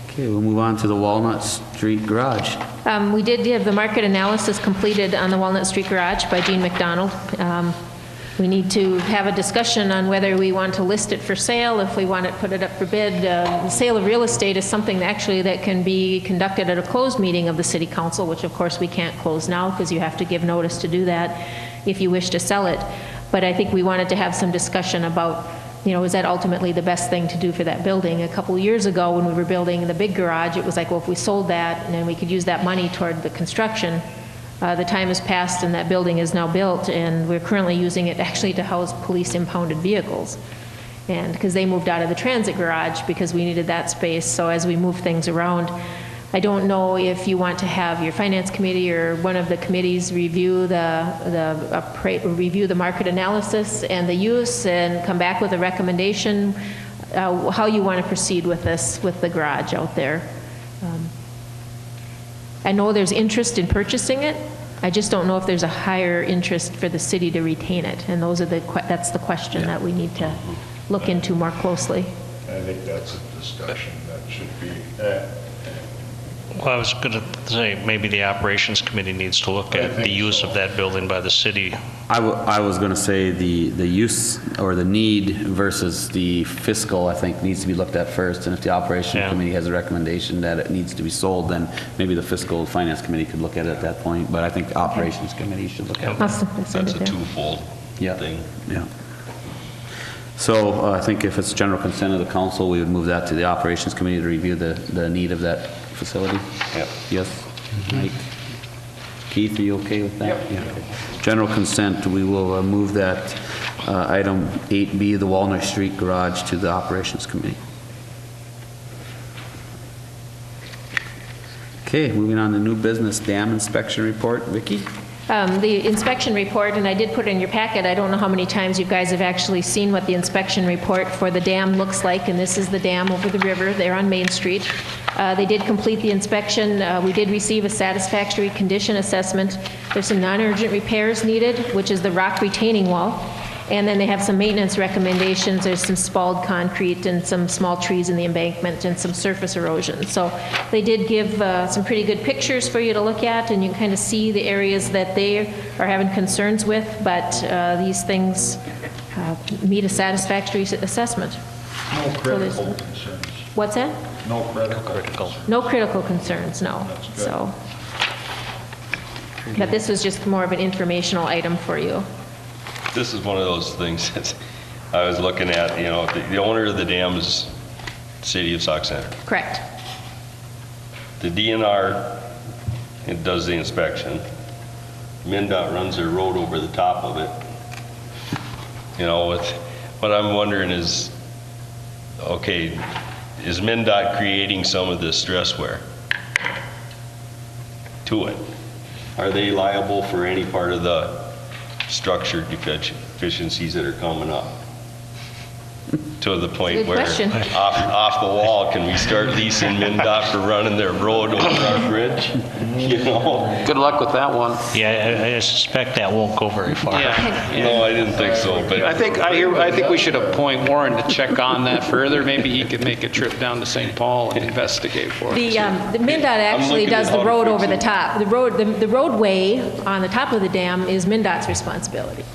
Okay, we'll move on to the Walnut Street Garage. We did have the market analysis completed on the Walnut Street Garage by Jean McDonald. We need to have a discussion on whether we want to list it for sale, if we want to put it up for bid. The sale of real estate is something actually that can be conducted at a closed meeting of the city council, which of course we can't close now because you have to give notice to do that if you wish to sell it. But I think we wanted to have some discussion about, you know, is that ultimately the best thing to do for that building? A couple of years ago when we were building the big garage, it was like, well, if we sold that and then we could use that money toward the construction. The time has passed and that building is now built, and we're currently using it actually to house police impounded vehicles. And because they moved out of the transit garage because we needed that space. So as we move things around, I don't know if you want to have your finance committee or one of the committees review review the market analysis and the use and come back with a recommendation, how you want to proceed with this, with the garage out there. I know there's interest in purchasing it. I just don't know if there's a higher interest for the city to retain it. And that's the question that we need to look into more closely. I think that's a discussion that should be, Well, I was going to say, maybe the operations committee needs to look at the use of that building by the city. I was going to say the use or the need versus the fiscal, I think, needs to be looked at first. And if the operations committee has a recommendation that it needs to be sold, then maybe the fiscal finance committee could look at it at that point. But I think the operations committee should look at it. That's a twofold Yeah. thing. Yeah. So I think if it's general consent of the council, we would move that to the operations committee to review the need of that facility. Yep. Yes. Mike? Keith, are you okay with that? Yeah. General consent, we will move that item 8B, the Walnut Street Garage, to the operations committee. Okay, moving on to new business, dam inspection report. Vicki? The inspection report, and I did put it in your packet, I don't know how many times you guys have actually seen what the inspection report for the dam looks like, and this is the dam over the river there on Main Street. They did complete the inspection. We did receive a satisfactory condition assessment. There's some non-urgent repairs needed, which is the rock retaining wall And then they have some maintenance recommendations. There's some spalled concrete and some small trees in the embankment and some surface erosion. So they did give some pretty good pictures for you to look at, and you can kind of see the areas that they are having concerns with, but these things meet a satisfactory assessment. No critical concerns. What's that? No critical. No critical concerns, no. That's good. So, but this was just more of an informational item for you. This is one of those things that I was looking at, you know, the owner of the dam is City of Sauk Center. Correct. The DNR it does the inspection. MnDOT runs their road over the top of it. You know, what I'm wondering is, okay, is MnDOT creating some of this stress wear to it? Are they liable for any part of the structure deficiencies that are coming up? To the point Good where question. off the wall, can we start leasing MnDOT for running their road over our bridge? You know? Good luck with that one. Yeah, I suspect that won't go very far. No, I didn't think so, but. I think we should appoint Warren to check on that further. Maybe he could make a trip down to St. Paul and investigate for us. The MnDOT actually looking does at the how to road fix over the it. top. The roadway on the top of the dam is MnDOT's responsibility.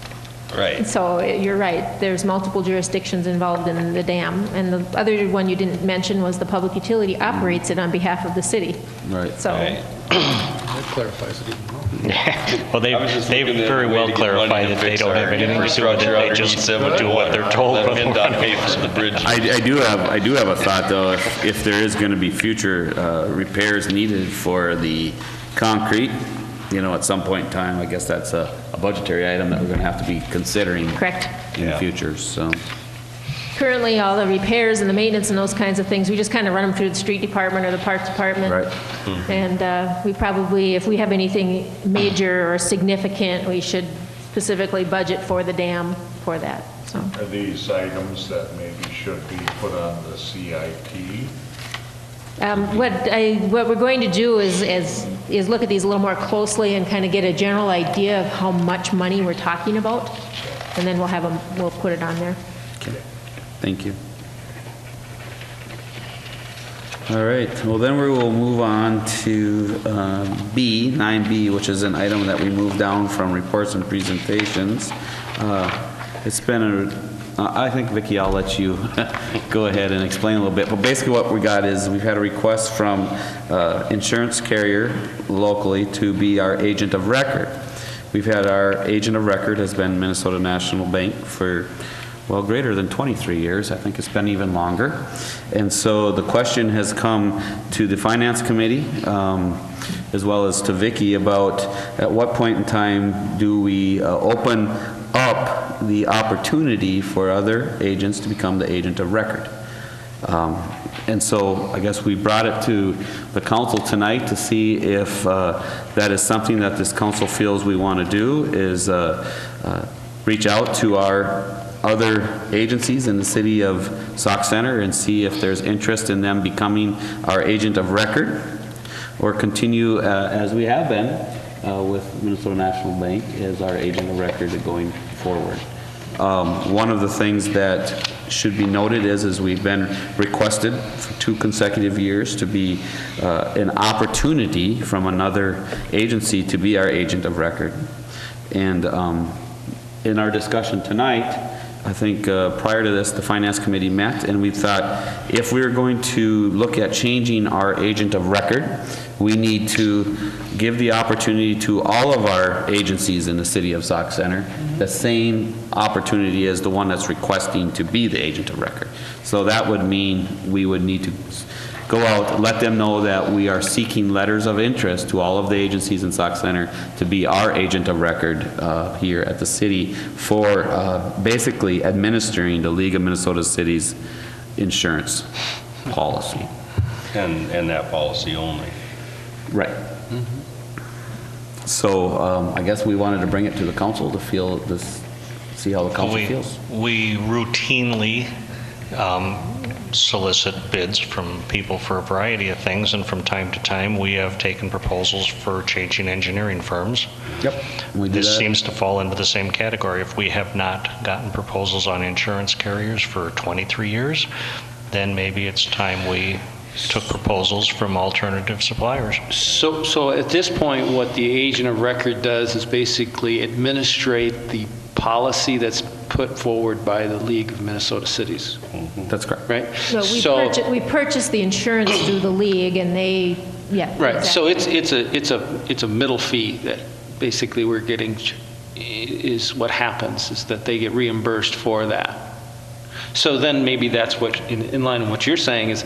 Right. So you're right, there's multiple jurisdictions involved in the dam. And the other one you didn't mention was the public utility operates it on behalf of the city. Right. So, Right. That clarifies it even more. Well, I was just they've looking at a very way well to get money clarified to that they fix don't our have anything to do with it. infrastructure They underneath just 71. do what they're told. Let MnDOT pay for the bridge. I do have a thought, though, if there is going to be future repairs needed for the concrete, you know, at some point in time, I guess that's a budgetary item that we're going to have to be considering correct. in the Yeah. future, so. Currently, all the repairs and the maintenance and those kinds of things, we just kind of run them through the street department or the parks department. Right. And we probably, if we have anything major or significant, we should specifically budget for the dam for that, so. Are these items that maybe should be put on the CIP? What we're going to do is look at these a little more closely and kind of get a general idea of how much money we're talking about, and then we'll put it on there. Okay. Thank you. All right, well then we will move on to 9B, which is an item that we moved down from reports and presentations. It's been I think, Vicki, I'll let you go ahead and explain a little bit. But basically what we got is we've had a request from insurance carrier locally to be our agent of record. We've had our agent of record has been Minnesota National Bank for, well, greater than 23 years. I think it's been even longer. And so the question has come to the Finance Committee, as well as to Vicki, about at what point in time do we open up the opportunity for other agents to become the agent of record. And so I guess we brought it to the council tonight to see if that is something that this council feels we want to do, is reach out to our other agencies in the city of Sauk Center and see if there's interest in them becoming our agent of record, or continue as we have been with Minnesota National Bank as our agent of record going forward. One of the things that should be noted is we've been requested for 2 consecutive years to be an opportunity from another agency to be our agent of record. And in our discussion tonight, I think prior to this, the Finance Committee met, and we thought if we were going to look at changing our agent of record, we need to give the opportunity to all of our agencies in the city of Sauk Center the same opportunity as the one that's requesting to be the agent of record. So that would mean we would need to go out, let them know that we are seeking letters of interest to all of the agencies in Sauk Center to be our agent of record here at the city for basically administering the League of Minnesota Cities insurance policy. And that policy only. Right. So I guess we wanted to bring it to the council to feel this, see how the council feels. We routinely solicit bids from people for a variety of things, and from time to time, we have taken proposals for changing engineering firms. Yep. We do This that. seems to fall into the same category. If we have not gotten proposals on insurance carriers for 23 years, then maybe it's time we took proposals from alternative suppliers. So at this point, what the agent of record does is basically administrate the policy that's put forward by the League of Minnesota Cities, That's correct. right? Well, we purchase the insurance through the league, and they, yeah. Right, so exactly. it's a middle fee that basically we're getting, is what happens, is that they get reimbursed for that. So then maybe that's what, in line with what you're saying is,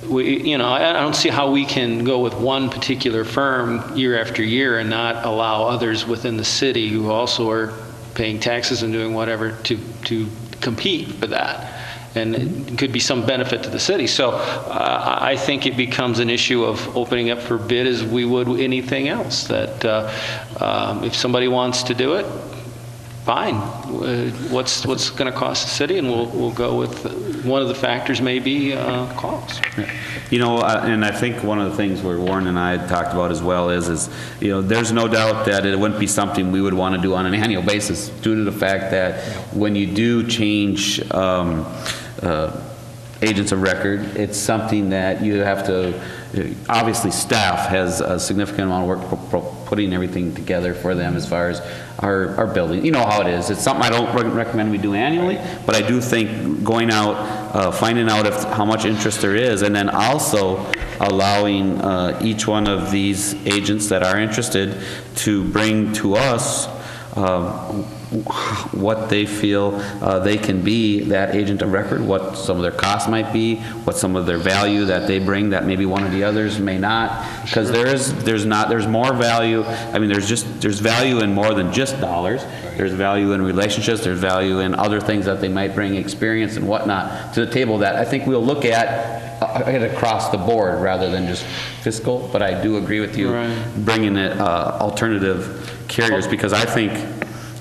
I don't see how we can go with one particular firm year after year and not allow others within the city who also are paying taxes and doing whatever to compete for that. And it could be some benefit to the city. So I think it becomes an issue of opening up for bid as we would anything else, that if somebody wants to do it, fine. What's going to cost the city, and we'll go with one of the factors may be cost. And I think one of the things where Warren and I had talked about as well is there's no doubt that it wouldn't be something we would want to do on an annual basis, due to the fact that when you do change agents of record, it's something that you have to, obviously staff has a significant amount of work putting everything together for them as far as our building. You know how it is. It's something I don't recommend we do annually, but I do think going out, finding out how much interest there is, and then also allowing each one of these agents that are interested to bring to us what they feel they can be that agent of record, what some of their costs might be, what some of their value that they bring that maybe one of the others may not, because there's more value. I mean, there's value in more than just dollars. There's value in relationships, there's value in other things that they might bring, experience and whatnot to the table, that I think we'll look at across the board rather than just fiscal. But I do agree with you, bringing it alternative carriers, because I think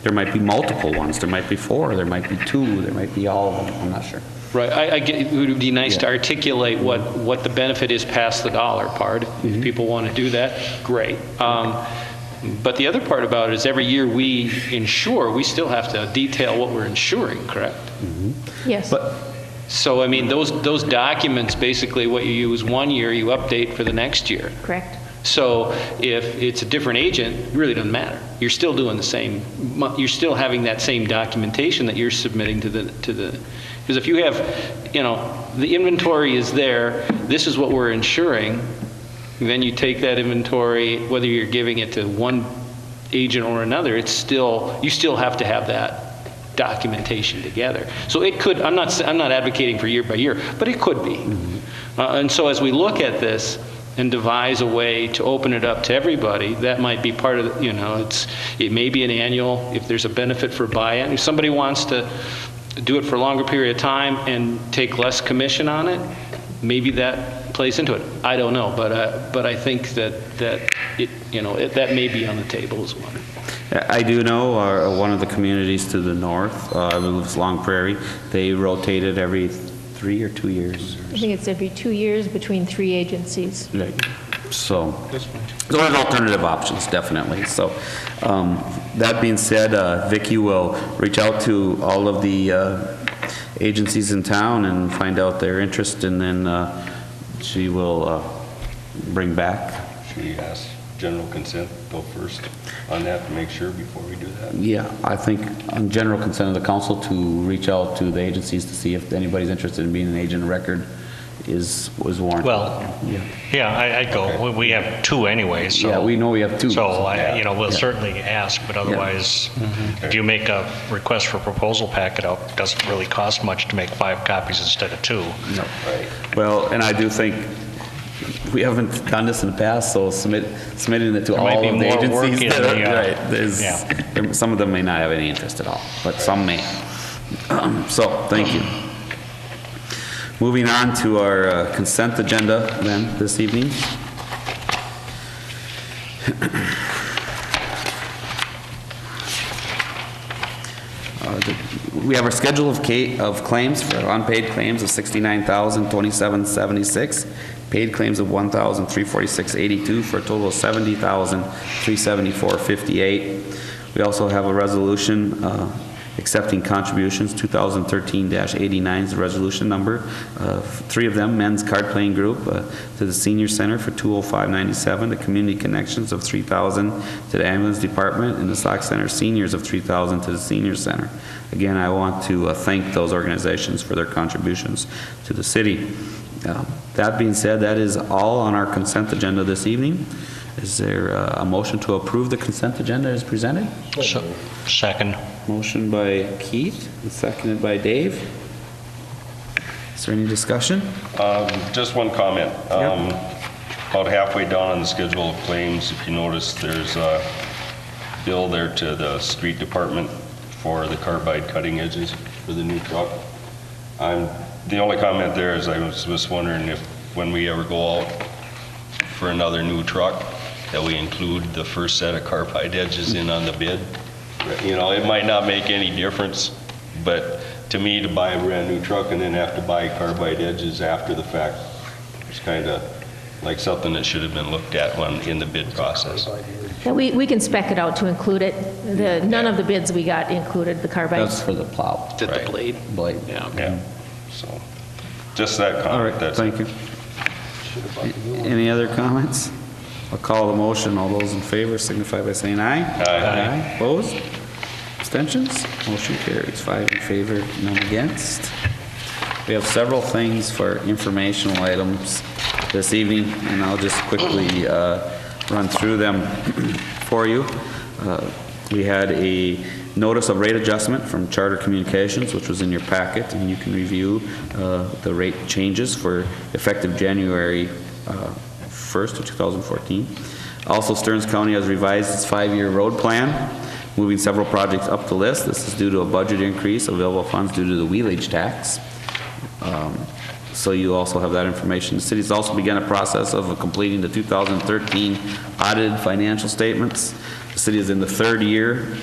there might be multiple ones. There might be 4, there might be 2, there might be all of them. I'm not sure. Right. I get, it would be nice to articulate what the benefit is past the dollar part. If people want to do that, great. But the other part about it is every year we insure, we still have to detail what we're insuring, correct? Yes. So, I mean, those documents, basically what you use one year, you update for the next year. Correct. So if it's a different agent, it really doesn't matter. You're still doing the same, you're still having that same documentation that you're submitting to the, because if you have, the inventory is there, this is what we're insuring, then you take that inventory, whether you're giving it to one agent or another, you still have to have that documentation together. So it could, I'm not advocating for year by year, but it could be. And so as we look at this and devise a way to open it up to everybody, that might be part of, it may be an annual, if there's a benefit for buy-in. If somebody wants to do it for a longer period of time and take less commission on it, maybe that plays into it. I don't know, but I think that that may be on the table as well. I do know one of the communities to the north, I believe it's Long Prairie, they rotated every 3 or 2 years. I think it's every 2 years between 3 agencies. Right. So those are alternative options, definitely. So that being said, Vicki will reach out to all of the agencies in town and find out their interest, and then she will bring back. Should we ask general consent go first on that to make sure before we do that? Yeah, I think on general consent of the council to reach out to the agencies to see if anybody's interested in being an agent of record was warranted. Well, yeah, I'd go. Okay. We have 2 anyway, so. Yeah, we know we have 2. So, we'll certainly ask, but otherwise, if you make a request for proposal packet out, it doesn't really cost much to make 5 copies instead of 2. No. Right. Well, and I do think we haven't done this in the past, so submitting it to all of the agencies. Right. Some of them may not have any interest at all, but some may. So, thank you. Moving on to our consent agenda then this evening. We have our schedule of claims for unpaid claims of $69,027.76, paid claims of $1,346.82 for a total of $70,374.58. We also have a resolution accepting contributions, 2013-89 is the resolution number. Three of them, Men's Card Playing Group to the Senior Center for $205.97, the Community Connections of $3,000 to the Ambulance Department, and the Sauk Center Seniors of $3,000 to the Senior Center. Again, I want to thank those organizations for their contributions to the city. That being said, that is all on our consent agenda this evening. Is there a motion to approve the consent agenda as presented? Second. Motion by Keith, and seconded by Dave. Is there any discussion? Just one comment. Yep. About halfway down on the schedule of claims, if you notice, there's a bill there to the street department for the carbide cutting edges for the new truck. The only comment there is I was just wondering if when we ever go out for another new truck, that we include the first set of carbide edges in on the bid. You know, it might not make any difference, but to me, to buy a brand new truck and then have to buy carbide edges after the fact, it's kind of like something that should have been looked at in the bid process. Yeah, we can spec it out to include it. None of the bids we got included the carbide. That's for the plow. Did the blade? Blade. Yeah. So, just that comment. All right, That's thank you. Any other comments? I'll call the motion. All those in favor signify by saying aye. Aye. Opposed? Abstentions? Motion carries. 5 in favor, none against. We have several things for informational items this evening, and I'll just quickly run through them for you. We had a notice of rate adjustment from Charter Communications, which was in your packet, and you can review the rate changes for effective January 1st of 2014. Also, Stearns County has revised its 5-year road plan, moving several projects up the list. This is due to a budget increase, available funds due to the wheelage tax. So you also have that information. The city's also begun a process of completing the 2013 audited financial statements. The city is in the 3rd year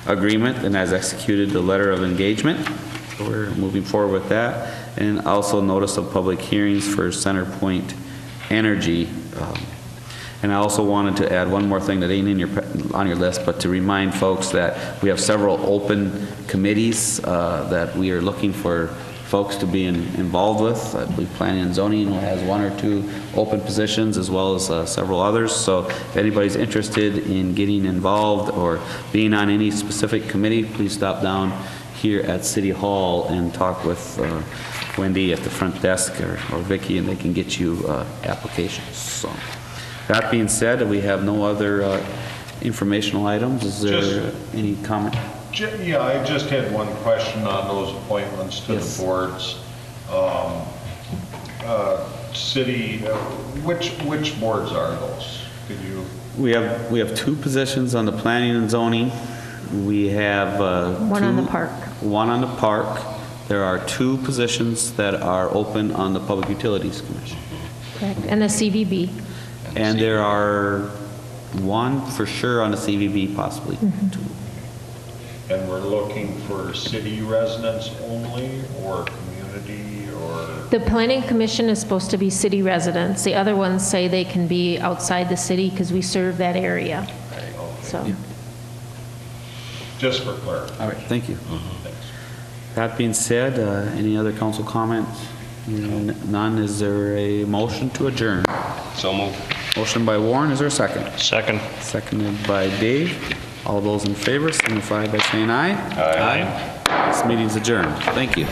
agreement and has executed the letter of engagement. So we're moving forward with that. And also notice of public hearings for CenterPoint Energy. And I also wanted to add one more thing that ain't on your list, but to remind folks that we have several open committees that we are looking for folks to be involved with. I believe Planning and Zoning has 1 or 2 open positions, as well as several others. So if anybody's interested in getting involved or being on any specific committee, please stop down here at City Hall and talk with Wendy at the front desk or Vicki, and they can get you applications. So that being said, we have no other informational items. Is there any comment? Yeah, I just had one question on those appointments to Yes. the boards. City, which boards are those? Could you? We have 2 positions on the Planning and Zoning. We have One on the park. One on the park. There are 2 positions that are open on the Public Utilities Commission. Correct. And the CVB. And there are 1 for sure on the CVB, possibly 2. And we're looking for city residents only, or community, or? The Planning Commission is supposed to be city residents. The other ones say they can be outside the city because we serve that area. So, Just for clarity. All right, thank you. Thanks. That being said, any other council comments? None. Is there a motion to adjourn? So moved. Motion by Warren. Is there a second? Second. Seconded by Dave. All those in favor signify by saying aye. Aye. This meeting's adjourned. Thank you.